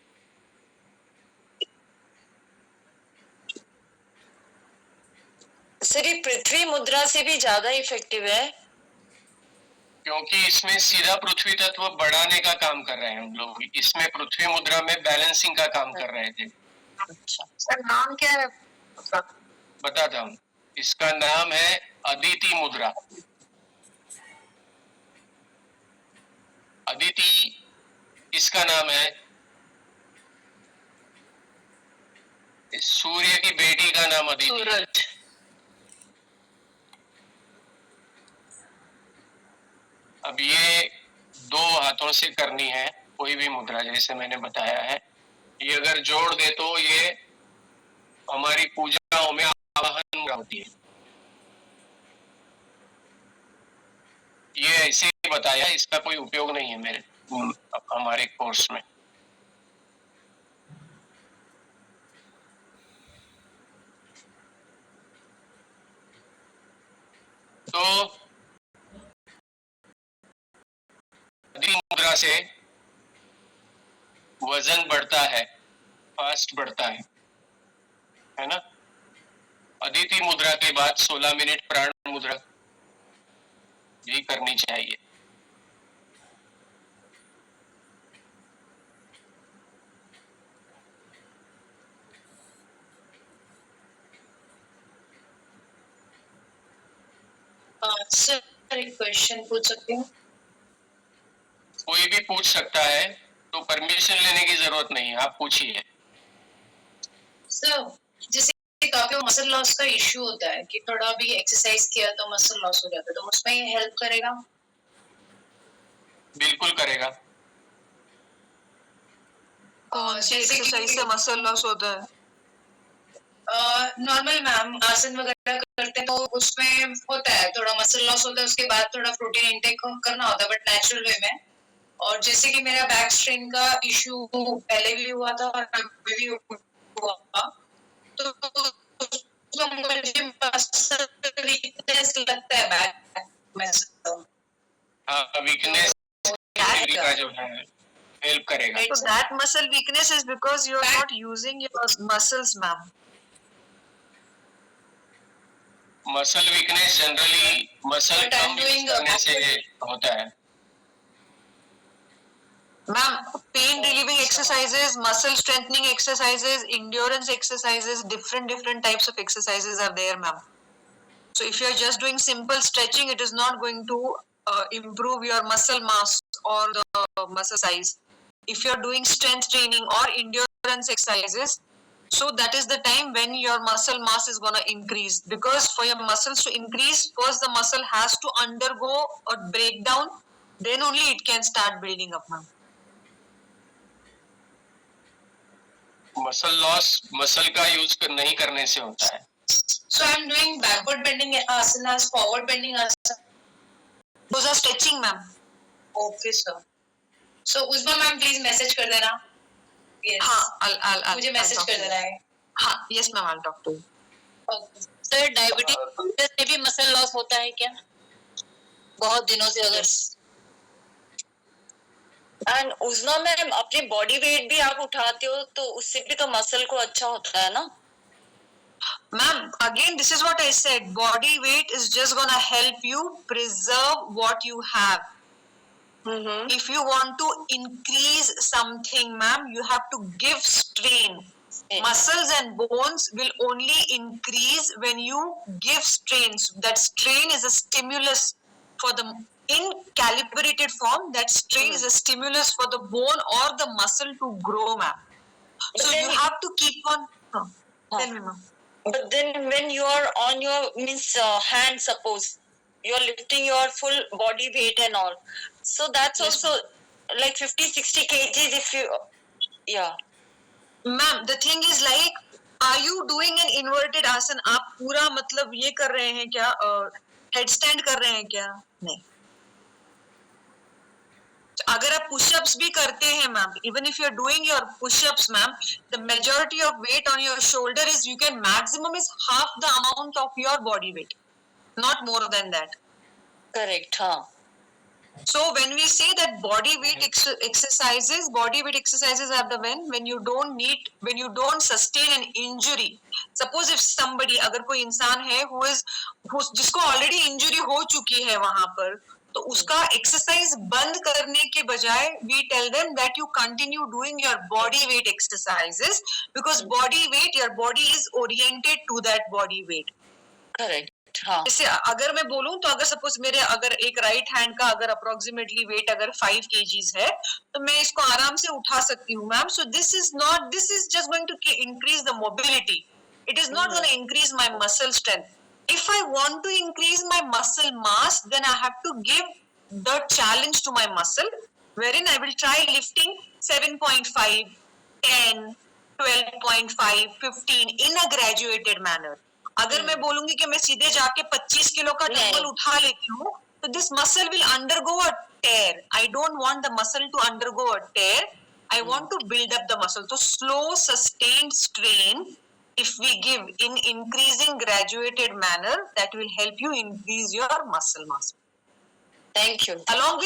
सर ये पृथ्वी मुद्रा से भी ज्यादा इफेक्टिव है, क्योंकि इसमें सीधा पृथ्वी तत्व बढ़ाने का काम कर रहे हैं हम लोग। इसमें पृथ्वी मुद्रा में बैलेंसिंग का काम कर रहे थे। अच्छा सर नाम क्या है? बताता हूँ, इसका नाम है अदिति मुद्रा। अदिति किसका नाम है? सूर्य की बेटी का नाम अदिति। सूरज। अब ये 2 हाथों से करनी है कोई भी मुद्रा, जैसे मैंने बताया है। ये अगर जोड़ दे तो ये हमारी पूजाओं में आवाहन मुद्रा होती है। ये ऐसे ही बताया, इसका कोई उपयोग नहीं है हमारे कोर्स में। तो अदिति मुद्रा से वजन बढ़ता है, फास्ट बढ़ता है ना? अदिति मुद्रा के बाद 16 मिनट प्राण मुद्रा भी करनी चाहिए। सर एक क्वेश्चन पूछ सकती हूँ? कोई भी पूछ सकता है, तो परमिशन लेने की जरूरत नहीं है, आप पूछिए। सर जैसे काफी मसल लॉस का इश्यू होता है कि थोड़ा भी एक्सरसाइज किया तो मसल लॉस हो जाता है, तो उसमें ये हेल्प करेगा? बिल्कुल करेगा। एक्सरसाइज से मसल लॉस होता है? नॉर्मल मैम आसन वगैरह तो उसमें होता है थोड़ा मसल लॉस होता है, उसके बाद थोड़ा प्रोटीन इंटेक करना होता है, बट नेचुरल वे में। और जैसे कि मेरा बैक स्ट्रेन का इशू पहले भी हुआ था और अभी भी हुआ, तो मुझे मसल वीकनेस लगता है बैक में। हाँ, वीकनेस का जो है हेल्प करेगा। So that muscle weakness is because you are not using your muscles, ma'am. Muscle weakness generally muscle But I'm come use doing करने से होता है। Ma'am, pain relieving exercises, muscle strengthening exercises, endurance exercises, different types of exercises are there, ma'am. So if you are just doing simple stretching, it is not going to improve your muscle mass or the muscle size. If you are doing strength training or endurance exercises, so that is the time when your muscle mass is going to increase, because for your muscles to increase, first the muscle has to undergo a breakdown, then only it can start building up, ma'am. Muscle loss muscle का use नहीं करने से होता है। So I'm doing backward bending asanas, forward bending asanas. Those are stretching, ma'am. Okay, sir. So Uzma ma'am, please message कर देना. Yes. हाँ, I'll मुझे message कर देना है. हाँ, yes ma'am, I'll talk to you. Okay. Sir, diabetes में भी मसल लॉस होता है क्या? बहुत दिनों से अगर एंड उज़मा मैम, अपनी बॉडी वेट भी आप उठाते हो तो उससे भी तो मसल को अच्छा होता है ना? Ma'am, again, this is what I said. Body weight is just gonna help you preserve what you have. If you want to increase something, ma'am, you have to give strain. Muscles and bones will only increase when you give strain. So that strain is a stimulus for the, in calibrated form, that strain is a stimulus for the bone or the muscle to grow, ma'am. So you have to keep on. Tell me, ma'am. But then when you are on your hand, suppose you are lifting your full body weight and all, so that's Yes, also like 50-60 kgs if you, yeah. Ma'am, the thing is like, are you doing an inverted asana? आप पूरा मतलब ये कर रहे हैं क्या? Headstand कर रहे हैं क्या? नहीं. अगर आप push-ups भी करते हैं ma'am, even if you are doing your push-ups, ma'am, the majority of weight on your shoulder is, you can maximum is half the amount of your body weight, not more than that. Correct, हाँ. So when we say that body weight exercises are the when you don't sustain an injury. Suppose if somebody, अगर कोई इंसान है जिसको already injury हो चुकी है वहाँ पर, तो उसका exercise बंद करने के बजाय we tell them that you continue doing your body weight exercises, because your body is oriented to that body weight. Correct. हाँ. जैसे अगर मैं बोलूं तो अगर सपोज मेरे अगर एक राइट हैंड का अगर अप्रोक्सीमेटली वेट अगर 5 kgs है, तो मैं इसको आराम से उठा सकती हूँ ma'am. So this is just going to increase the mobility. It is not going to increase my muscle strength. If I want to increase my muscle mass, then I have to give the challenge to my muscle, wherein I will try lifting 7.5, 10, 12.5, 15 in a graduated manner. अगर मैं बोलूंगी कि मैं सीधे जाके 25 kilo का dumbbell उठा लेती हूँ, तो this muscle will undergo a tear. I don't want the muscle to undergo a tear. I want to build up the muscle. So slow, sustained strain, if we give in increasing graduated manner, that will help you increase your muscle mass. Thank you. Along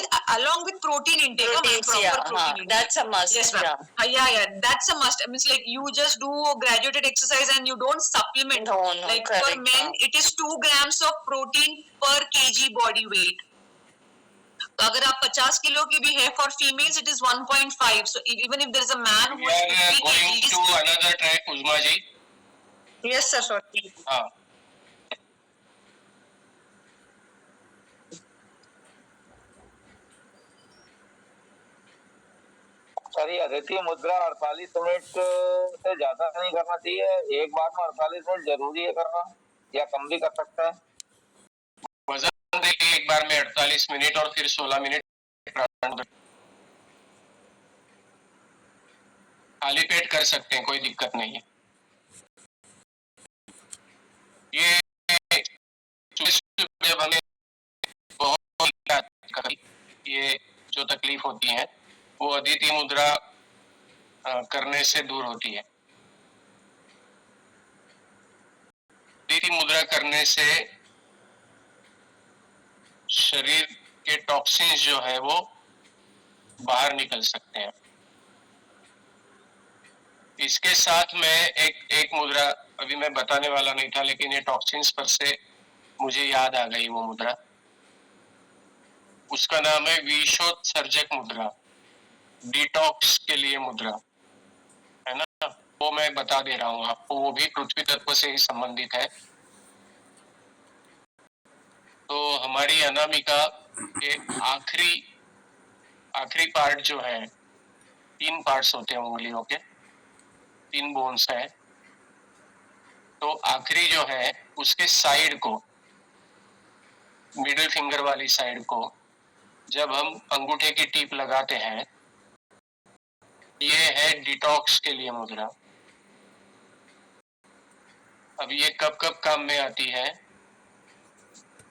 with protein intake. Protein intake. That's a must. Yes, ma'am. Yeah, that's a must. I mean, like you just do graduated exercise and you don't supplement. No, like correct, for men, it is 2 grams of protein per kg body weight. तो अगर आप 50 kilo की भी है, for females it is 1.5. So even if there is a man who is 50 going kgs, to another track, Uzma ji. Yes, sir. Sorry. हाँ. Sir, ये अदिति मुद्रा 48 minute से ज्यादा नहीं करना चाहिए. एक बार में 48 मिनट जरूरी है करना, या कम भी कर सकता है? वजन देखिए एक बार में 48 मिनट और फिर 16 मिनट खाली पेट कर सकते हैं, कोई दिक्कत नहीं है. ये जो तकलीफ होती है वो अदिति मुद्रा करने से दूर होती है। अदिति मुद्रा करने से शरीर के टॉक्सिन्स जो है वो बाहर निकल सकते हैं। इसके साथ में एक मुद्रा अभी मैं बताने वाला नहीं था, लेकिन ये टॉक्सिन्स पर से मुझे याद आ गई वो मुद्रा। उसका नाम है विषोत्सर्जक मुद्रा, डिटॉक्स के लिए मुद्रा, है ना। वो मैं बता दे रहा हूँ आपको, वो भी पृथ्वी तत्व से ही संबंधित है। तो हमारी अनामिका के आखिरी पार्ट जो है, 3 पार्ट्स होते हैं उंगलियों के, 3 बोन्स है। तो आखिरी जो है उसके साइड को, मिडिल फिंगर वाली साइड को जब हम अंगूठे की टीप लगाते हैं, ये है डिटॉक्स के लिए मुद्रा। अब ये कब कब काम में आती है?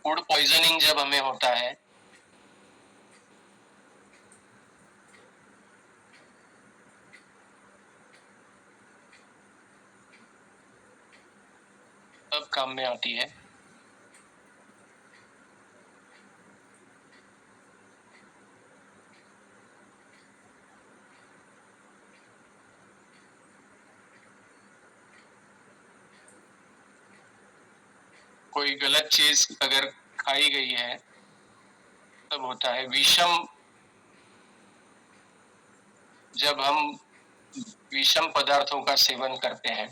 फूड पॉइजनिंग जब हमें होता है, तब काम में आती है। कोई गलत चीज अगर खाई गई है तब होता है। विषम, जब हम विषम पदार्थों का सेवन करते हैं,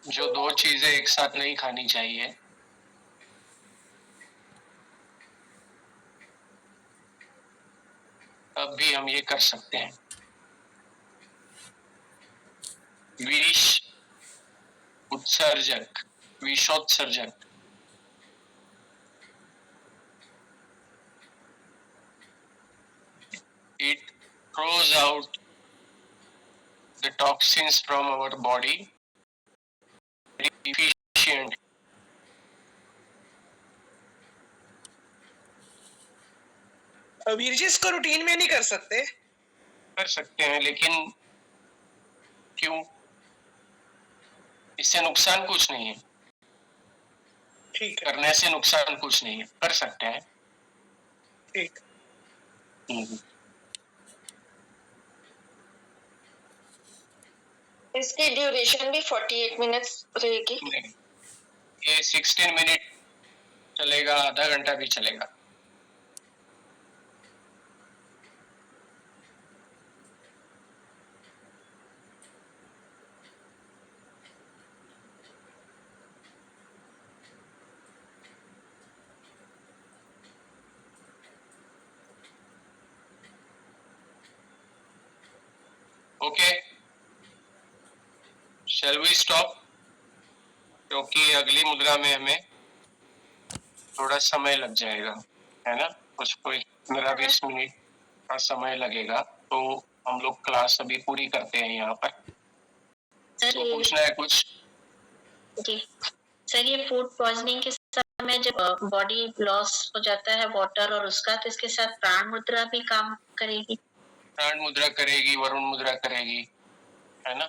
जो 2 चीजें एक साथ नहीं खानी चाहिए, तब भी हम ये कर सकते हैं। विष उत्सर्जक, विषोत्सर्जक, it throws out the toxins from our body efficient. Veer ji इसको रूटीन में नहीं कर सकते? कर सकते हैं, लेकिन क्यों? इससे नुकसान कुछ नहीं है। ठीक है, करने से नुकसान कुछ नहीं है, कर सकते हैं। ठीक। इसकी ड्यूरेशन भी 48 मिनट्स रहेगी? नहीं, ये 16 मिनट चलेगा, आधा घंटा भी चलेगा। Okay, shall we stop? क्योंकि अगली मुद्रा में हमें थोड़ा समय लग जाएगा, है ना। उसको 15-20 मिनट का समय लगेगा। तो हम लोग क्लास अभी पूरी करते हैं यहाँ पर। तो पूछना है कुछ? जी सर, ये फूड पॉइजनिंग के समय जब बॉडी लॉस हो जाता है वाटर और उसका, तो इसके साथ प्राण मुद्रा भी काम करेगी? प्राण मुद्रा करेगी, वरुण मुद्रा करेगी, है ना।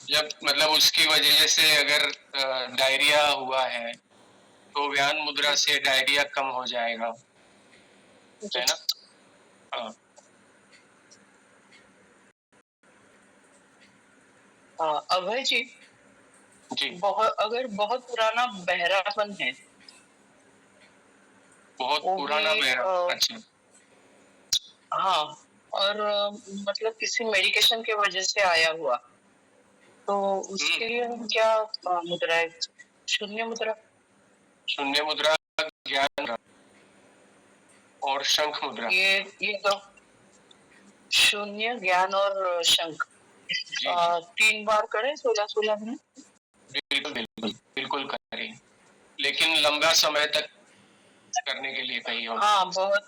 जब मतलब उसकी वजह से अगर डायरिया हुआ है तो व्यान मुद्रा से डायरिया कम हो जाएगा, है ना। हाँ, अभय जी, जी, अगर बहुत पुराना बहरापन है, बहुत पुराना बहरा, अच्छा, हाँ, और मतलब किसी मेडिकेशन के वजह से आया हुआ, तो उसके लिए हम क्या मुद्रा है? शून्य मुद्रा, शून्य मुद्रा, ज्ञान और शंख मुद्रा। ये तो शून्य, ज्ञान और शंख 3 बार करें 16-16 मिनट? बिल्कुल करें, लेकिन लंबा समय तक करने के लिए कहीं और। हाँ, बहुत,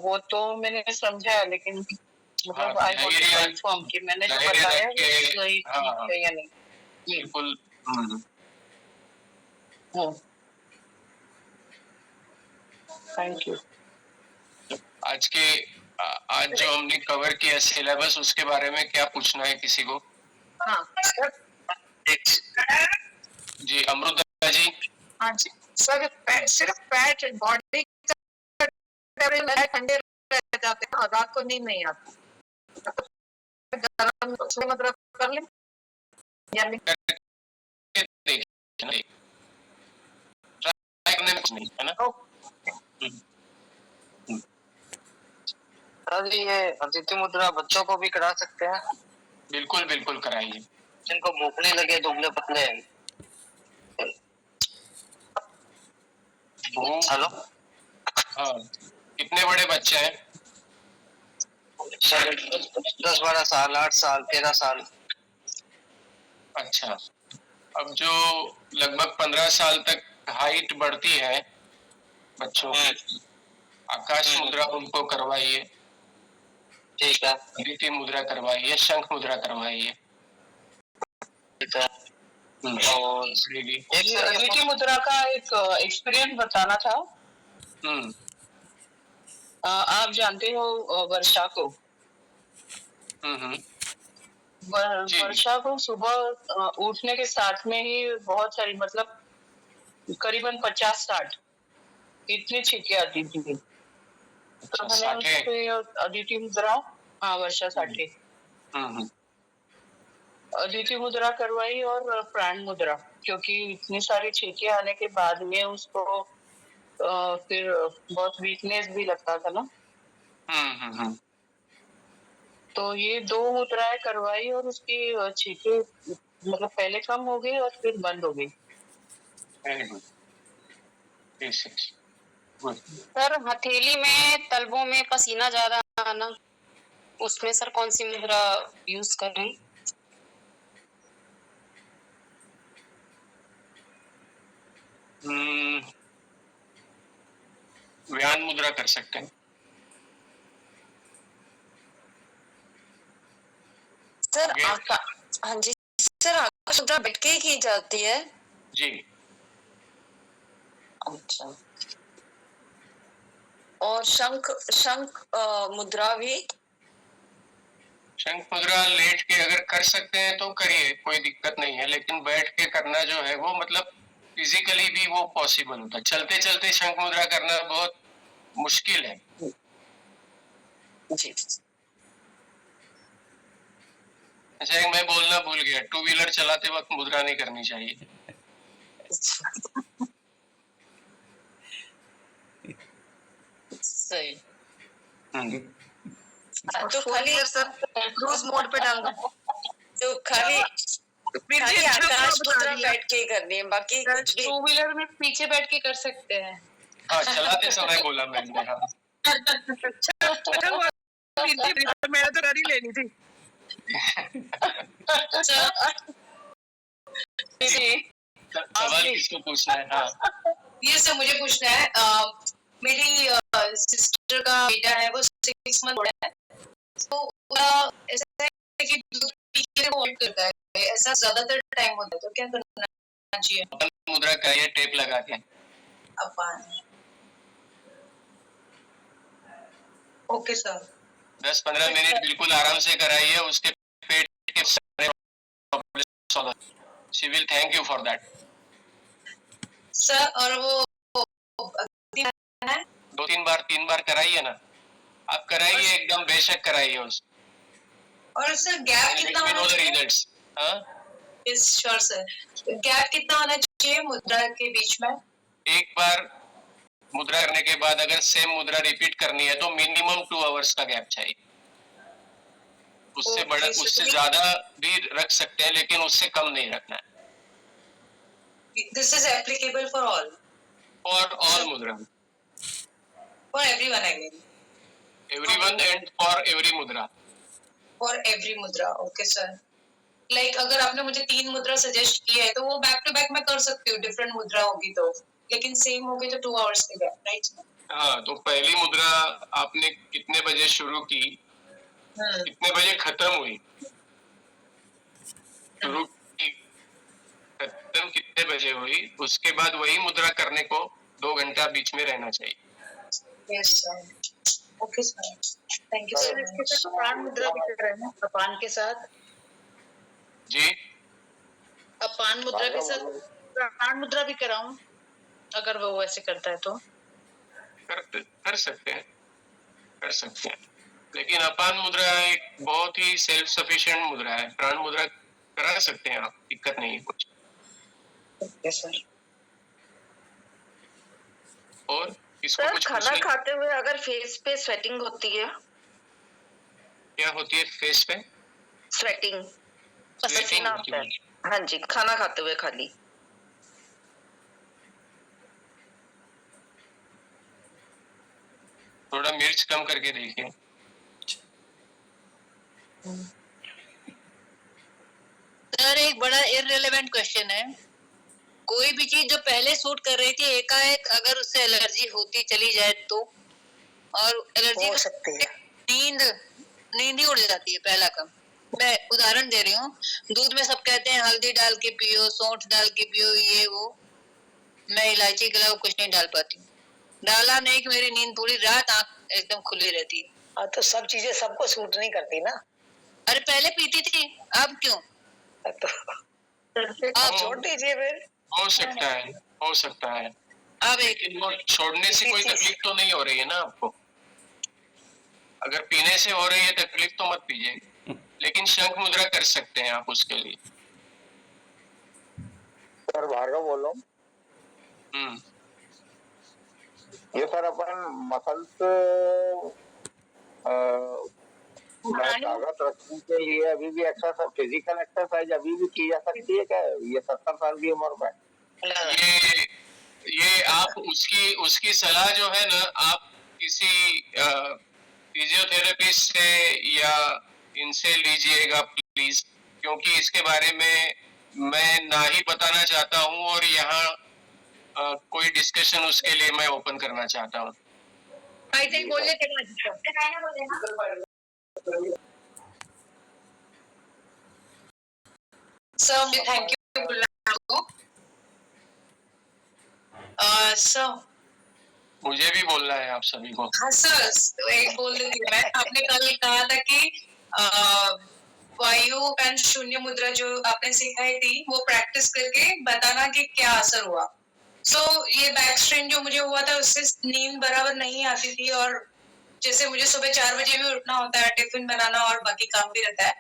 वो तो मैंने समझा, लेकिन मतलब आई वांट टू कंफर्म कि मैंने जो बताया वो सही ठीक है या नहीं। बिल्कुल। Thank you. आज जो हमने कवर किया सिलेबस, उसके बारे में क्या पूछना है किसी को? हाँ जी अमृता जी। हाँ जी सर, सिर्फ फैट बॉडी ठंडे रह जाते हैं, रात को नींद नहीं आती, मतलब कर ले या नहीं? है ना? अरे ये अदिति मुद्रा बच्चों को भी करा सकते हैं? बिल्कुल बिल्कुल कराइए। जिनको भूख नहीं लगे, दुबले पतले। हेलो, हाँ कितने बड़े बच्चे हैं? 10-12 साल, 8 साल, 13 साल। अच्छा, अब जो लगभग 15 साल तक हाइट बढ़ती है बच्चों की, आकाश मुद्रा उनको करवाइए, ठीक है। अदिति मुद्रा करवाइए, शंख मुद्रा करवाइए। ठीक है। और अदिति मुद्रा का एक एक्सपीरियंस बताना था। आप जानते हो वर्षा को? वर्षा को सुबह उठने के साथ में ही बहुत सारी, मतलब करीबन 50-60 इतनी छींकें आती थी। तो मैंने उससे अदिति मुद्रा, हाँ वर्षा 60, अदिति मुद्रा करवाई और प्राण मुद्रा, क्योंकि इतनी सारी छींकें आने के बाद में उसको फिर बहुत वीकनेस भी लगता था ना। तो ये 2 मुद्राएं करवाई और उसकी छींकें मतलब पहले कम हो गई और फिर बंद हो गई। सर हथेली में, तलवों में पसीना ज्यादा आना, उसमें सर कौन सी मुद्रा यूज करें? व्यान मुद्रा कर सकते हैं। सर हाँ जी सर, आकाश मुद्रा बैठ के ही की जाती है? जी। अच्छा, और शंख मुद्रा भी? शंख मुद्रा लेट के अगर कर सकते हैं तो करिए, कोई दिक्कत नहीं है, लेकिन बैठ के करना जो है वो मतलब फिजिकली भी वो पॉसिबल होता है। चलते चलते शंख मुद्रा करना बहुत मुश्किल है। जी। अच्छा, मैं बोलना भूल गया, 2 व्हीलर चलाते वक्त मुद्रा नहीं करनी चाहिए। सही। तो खाली सर क्रूज मोड पे डाल दो, तो खाली आकाश मुद्रा बैठ के ही करनी है, बाकी 2 व्हीलर में पीछे बैठ के कर सकते हैं। हाँ चलाते समय बोला मैंने। हाँ मेरा तो गाड़ी लेनी थी। सवाल किसको पूछना है? हाँ ये सब मुझे पूछना है। मेरी सिस्टर का बेटा है, वो 6 मंथ है, तो ऐसा है कि दूध पीने को अवॉइड करता है, ऐसा ज्यादातर टाइम होता है, तो क्या करना चाहिए? मुद्रा करिए टेप लगा के। Okay sir. 10-15 मिनट बिल्कुल आराम से कराइए, उसके पेट के सारे problem. She will thank you for that. Sir और वो 2-3 बार कराइए ना, आप कराइए, एकदम बेशक कराइए उसको। और सर गैप कितना होना चाहिए? श्योर सर, गैप कितना होना चाहिए मुद्रा के बीच में? एक बार मुद्रा करने के बाद अगर सेम मुद्रा रिपीट करनी है तो मिनिमम 2 आवर्स का गैप चाहिए। उससे बड़ा, उससे ज्यादा भी रख सकते हैं, लेकिन उससे कम नहीं रखना है। This is applicable for all. For all mudra. For everyone again. Everyone and for every mudra. For every mudra, okay sir. Like अगर आपने मुझे 3 मुद्रा सजेस्ट किया है, तो वो बैक टू बैक मैं कर सकती हूँ, डिफरेंट मुद्रा होगी तो, लेकिन सेम होगी तो 2 आवर्स के गैप, राइट? हाँ, तो पहली मुद्रा आपने कितने बजे शुरू की कितने बजे खत्म हुई, शुरू की खत्म कितने बजे हुई, उसके बाद वही मुद्रा करने को 2 घंटा बीच में रहना चाहिए। Yes sir, okay sir, thank you sir. इसके साथ प्राण मुद्रा भी कर रहे हैं ना, अपान के साथ। जी, अपान मुद्रा के साथ प्राण मुद्रा भी कराऊं, अगर वो वैसे करता है तो कर सकते हैं, लेकिन अपान मुद्रा एक बहुत ही सेल्फ सफिशिएंट मुद्रा है। प्राण मुद्रा करा सकते हैं आप, दिक्कत नहीं है कुछ। Yes sir. और इसको सर कुछ खाना खाते हुए अगर फेस पे स्वेटिंग होती है, क्या होती है फेस पे? स्वेटिंग, स्वेटिंग आता है। हाँ जी, खाना खाते हुए खाली। थोड़ा मिर्च कम करके देखिए। सर एक बड़ा इररिलेवेंट क्वेश्चन है, कोई भी चीज जो पहले सूट कर रही थी एकाएक अगर उससे एलर्जी होती चली जाए तो, और एलर्जी हो सकती है। नींद ही उड़ जाती है पहला काम। मैं उदाहरण दे रही हूँ, दूध में सब कहते हैं हल्दी डाल के पियो, सौंठ डाल के पियो, ये वो, मैं इलायची के अलावा कुछ नहीं डाल पाती हूँ। डाला नहीं कि मेरी नींद पूरी रात आंख एकदम खुली रहती है। तो सब चीजें सबको सूट नहीं करती ना। अरे पहले पीती थी, अब क्यों? आप छोड़ दीजिए फिर। हो सकता है। अब लेकिन वो छोड़ने से कोई तकलीफ तो नहीं हो रही है ना आपको? अगर पीने से हो रही है तकलीफ तो मत पीजिए, लेकिन शंख मुद्रा कर सकते हैं आप उसके लिए। सर भार्गव बोल रहा हूँ। ये सर अपन मसल्स ताकत रखने के लिए अभी भी एक्सरसाइज, फिजिकल एक्सरसाइज अभी भी की जा सकती है क्या, ये 70 साल की उम्र में? ये आप उसकी सलाह जो है ना, आप किसी फिजियोथेरेपिस्ट से या इनसे लीजिएगा प्लीज, क्योंकि इसके बारे में मैं ना ही बताना चाहता हूँ और यहाँ कोई डिस्कशन उसके लिए मैं ओपन करना चाहता हूँ। Sir thank you. सर मुझे भी बोलना है आप सभी को। हाँ सर, तो एक बोल देती हूँ मैं। आपने कल कहा था कि वायु एंड शून्य मुद्रा जो आपने सिखाई थी वो प्रैक्टिस करके बताना कि क्या असर हुआ। ये बैक स्ट्रेन जो मुझे हुआ था उससे नींद बराबर नहीं आती थी, और जैसे मुझे सुबह 4 बजे भी उठना होता है, टिफिन बनाना और बाकी काम भी रहता है,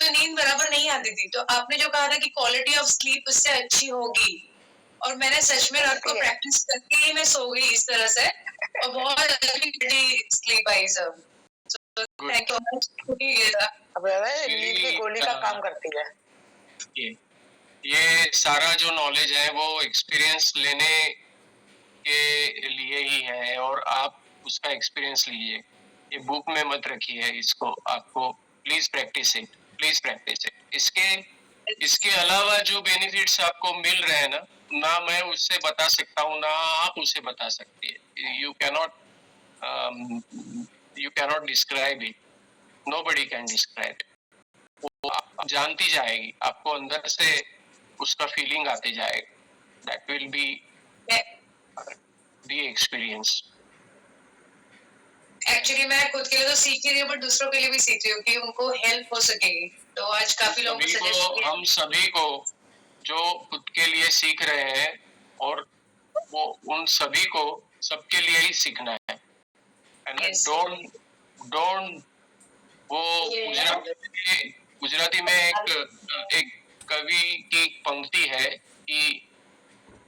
तो नींद बराबर नहीं आती थी। तो आपने जो कहा था कि क्वालिटी ऑफ स्लीप उससे अच्छी होगी, और मैंने सच में रात को प्रैक्टिस करके ही मैं सो गई इस तरह से, और बहुत अच्छी sleep I sir. Thank you much. नींद की गोली का काम करती है। ये सारा जो नॉलेज है वो एक्सपीरियंस लेने के लिए ही है, और आप उसका एक्सपीरियंस लीजिए। ये बुक में मत रखिए इसको, आपको प्लीज प्रैक्टिस इट। इसके अलावा जो बेनिफिट्स आपको मिल रहे हैं ना मैं उससे बता सकता हूँ, ना आप उसे बता सकती है। You cannot describe it, nobody can describe. वो आप जानती जाएगी, आपको अंदर से उसका फीलिंग आते जाएगा। That will be the experience. Actually मैं खुद के लिए तो सीख ही रही हूँ, बट दूसरों के लिए भी सीख रही हूँ कि उनको हेल्प हो सकेगी। तो आज काफी लोग हम सभी को जो खुद के लिए सीख रहे हैं, और वो उन सभी को सबके लिए ही सीखना है। डोंट वो गुजराती में एक कवि की पंक्ति है कि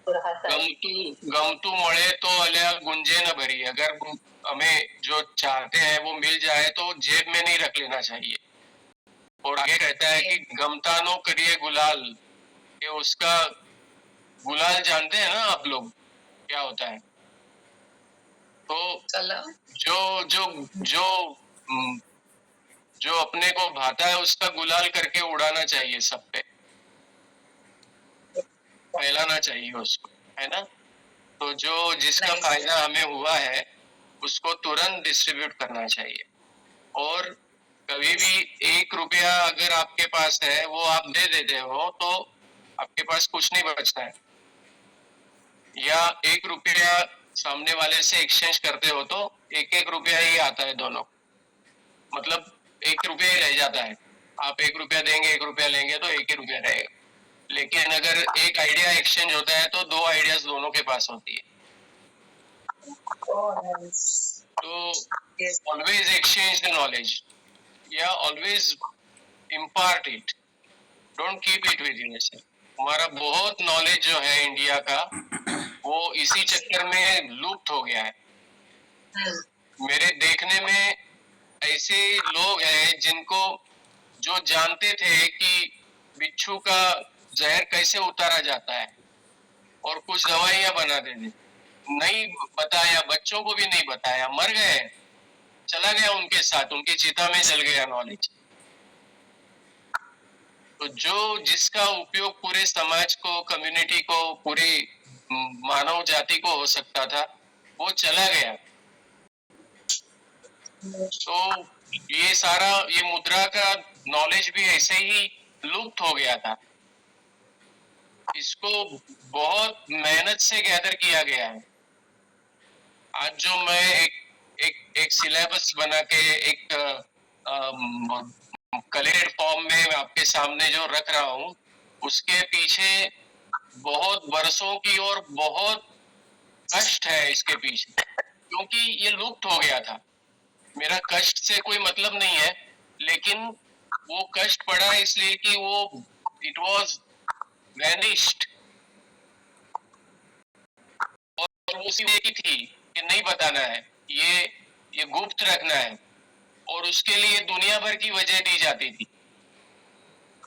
गमतू मळे तो अल्या गुंजे न भरी। अगर हमें जो चाहते हैं वो मिल जाए तो जेब में नहीं रख लेना चाहिए। और आगे कहता है कि गमतानो करिए गुलाल, कि उसका गुलाल जानते हैं ना आप लोग क्या होता है। तो जो अपने को भाता है उसका गुलाल करके उड़ाना चाहिए, सब पे फैलाना चाहिए उसको, है ना। तो जिसका फायदा हमें हुआ है उसको तुरंत डिस्ट्रीब्यूट करना चाहिए। और कभी भी 1 रुपया अगर आपके पास है वो आप दे देते हो तो आपके पास कुछ नहीं बचता है, या 1 रुपया सामने वाले से एक्सचेंज करते हो तो 1-1 रुपया ही आता है दोनों, मतलब 1 रुपया ही रह जाता है। आप 1 रुपया देंगे 1 रुपया लेंगे तो 1 ही रुपया रहेगा। लेकिन अगर एक आइडिया एक्सचेंज होता है तो 2 आइडियाज दोनों के पास होती है। तो ऑलवेज एक्सचेंज द नॉलेज, या always impart it, don't keep it with yourself. हमारा बहुत नॉलेज जो है इंडिया का वो इसी चक्कर में लुप्त हो गया है। मेरे देखने में ऐसे लोग हैं जिनको जो जानते थे कि बिच्छू का जहर कैसे उतारा जाता है और कुछ दवाइयां बना देते, नहीं बताया, बच्चों को भी नहीं बताया, मर गए, चला गया उनके साथ, उनकी चिता में जल गया नॉलेज। तो जो जिसका उपयोग पूरे समाज को, कम्युनिटी को, पूरी मानव जाति को हो सकता था वो चला गया। तो ये सारा ये मुद्रा का नॉलेज भी ऐसे ही लुप्त हो गया था। इसको बहुत मेहनत से गैदर किया गया है। आज जो मैं एक सिलेबस बना के एक कलेक्टेड फॉर्म में आपके सामने जो रख रहा हूँ, उसके पीछे बहुत बरसों की और बहुत कष्ट है इसके पीछे, क्योंकि ये लुप्त हो गया था। मेरा कष्ट से कोई मतलब नहीं है, लेकिन वो कष्ट पड़ा इसलिए कि वो इट वॉज वैनिश्ड, और उसी की थी कि नहीं बताना है, ये गुप्त रखना है, और उसके लिए दुनिया भर की वजह दी जाती थी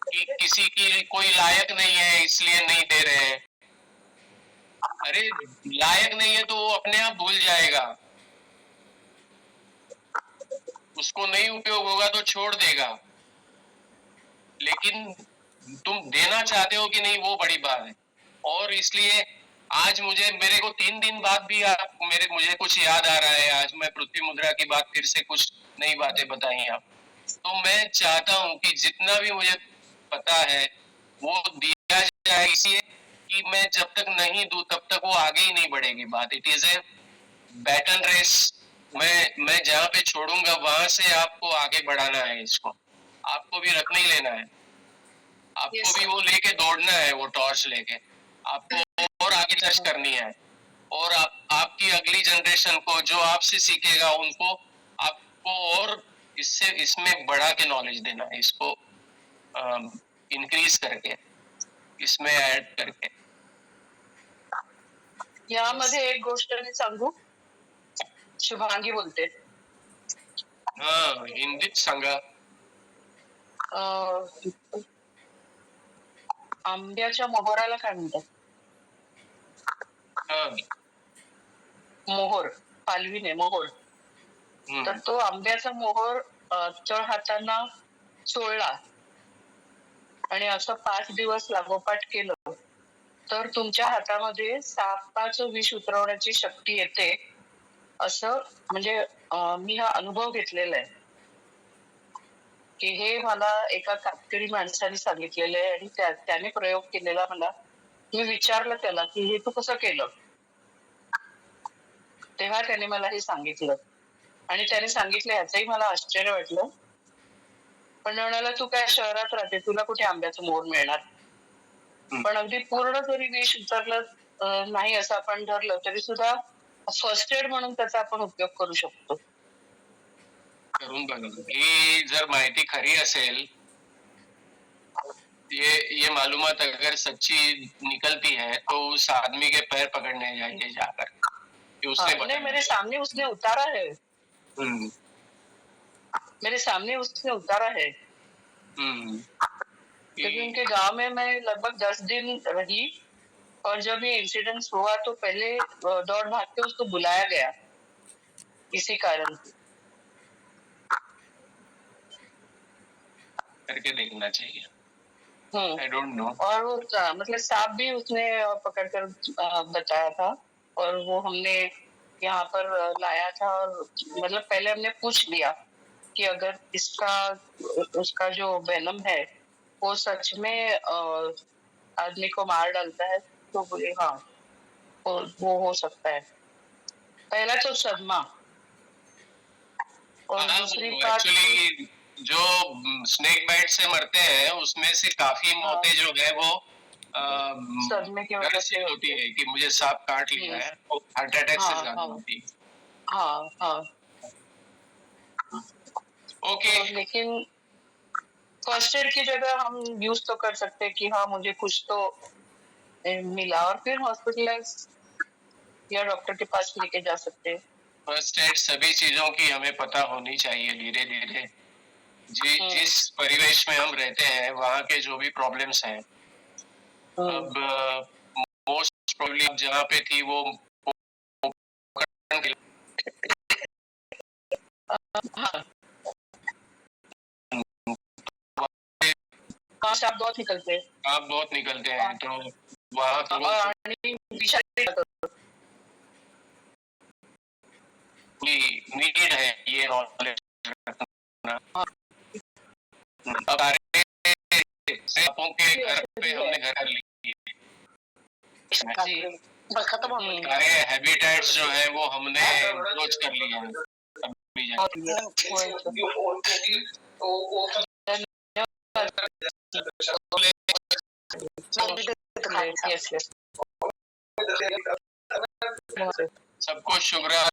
कि किसी की कोई लायक नहीं है इसलिए नहीं दे रहे हैं। अरे लायक नहीं है तो वो अपने आप भूल जाएगा, उसको नहीं उपयोग होगा तो छोड़ देगा, लेकिन तुम देना चाहते हो कि नहीं वो बड़ी बात है। और इसलिए आज मेरे को 3 दिन बाद भी मुझे कुछ याद आ रहा है। आज मैं पृथ्वी मुद्रा की बात फिर से कुछ नई बातें बताई आप, तो मैं चाहता हूं कि जितना भी मुझे पता है वो दिया जाए, इसलिए कि मैं जब तक नहीं दूं तब तक वो आगे ही नहीं बढ़ेगी बात। It is a baton race. मैं जहाँ पे छोड़ूंगा वहां से आपको आगे बढ़ाना है, इसको आपको भी रख नहीं लेना है, आपको भी वो लेके दौड़ना है, वो टॉर्च लेके आपको और आगे सर्च करनी है, और आपकी अगली जनरेशन को जो आपसे सीखेगा उनको आपको और इसमें बढ़ा के नॉलेज देना है, इसको इंक्रीज करके, इसमें ऐड करके। यामध्ये एक गोष्ट मी सांगू, शुभांगी बोलते. हाँ, हिंदीत सांगा. आंब्याच्या मोहराला काय म्हणतात? मोहर, पालवीने मोहर. तर तो आंब्याचा मोहर हातांना चोळला आणि असं 5 दिवस लागोपाठ केलं तर तुमच्या हातामध्ये सापाचं विष उतरवण्याची शक्ती येते, असं म्हणजे मी हा अनुभव घेतलेला आहे की हे मला एका कातकरी माणसाने सांगितलेलं आहे आणि त्याने प्रयोग केलेला. मला मी विचारलं त्याला की हे तू कसं केलं, तेव्हा त्याने मला हे सांगितलं आणि त्याने सांगितलं याचंही मला आश्चर्य वाटलं. पण म्हणाला तू काय शहरात राहते, तुला कुठे आंब्याचं मोहर मिळणार. पण अगदी पूर्ण जरी विष उतरलं नाही असं आपण धरलं तरी सुद्धा फर्स्ट एड म्हणून त्याचा आपण उपयोग करू शकतो. करून बघा, ही जर माहिती खरी असेल, ये मालूमात अगर सच्ची निकलती है तो उस आदमी के पैर पकड़ने जाइए जाकर कि उसने नहीं, मेरे सामने उसने उतारा है. मेरे सामने उसने उतारा है. क्योंकि उनके गांव में मैं लगभग 10 दिन रही और जब ये इंसिडेंट हुआ तो पहले दौड़ भाग के उसको बुलाया गया इसी कारण. करके देखना चाहिए. I don't know. और वो मतलब सांप भी उसने पकड़ कर बताया था और वो हमने यहाँ पर लाया था और मतलब पहले हमने पूछ लिया कि अगर उसका जो वेनम है वो सच में आदमी को मार डालता है तो बोले हाँ वो हो सकता है। पहला तो सदमा और दूसरी बात एक्चुअली जो स्नेक बाइट से मरते हैं उसमें से काफी मौतें जो है वो सदमे की वजह से होती है कि मुझे सांप काट लिया है, वो हार्ट अटैक से ज्यादा होती है। हाँ ओके। लेकिन फर्स्ट एड की जगह हम यूज तो कर सकते हैं कि हाँ मुझे कुछ तो मिला और फिर हॉस्पिटलाइज या डॉक्टर के पास लेके जा सकते हैं। फर्स्ट एड सभी चीजों की हमें पता होनी चाहिए धीरे धीरे। जिस परिवेश में हम रहते हैं वहाँ के जो भी प्रॉब्लम्स हैं, अब मोस्ट प्रोबेबली जहाँ पे थी वो सांप बहुत निकलते हैं। सांप बहुत निकलते हैं तो वहाँ तो नीड है ये नॉलेज रखना। अब सांपों के घर पे हमने घर कर लिए, सारे हैबिटेट्स जो है वो हमने अप्रोच कर लिया है। सबको शुभरात्रि।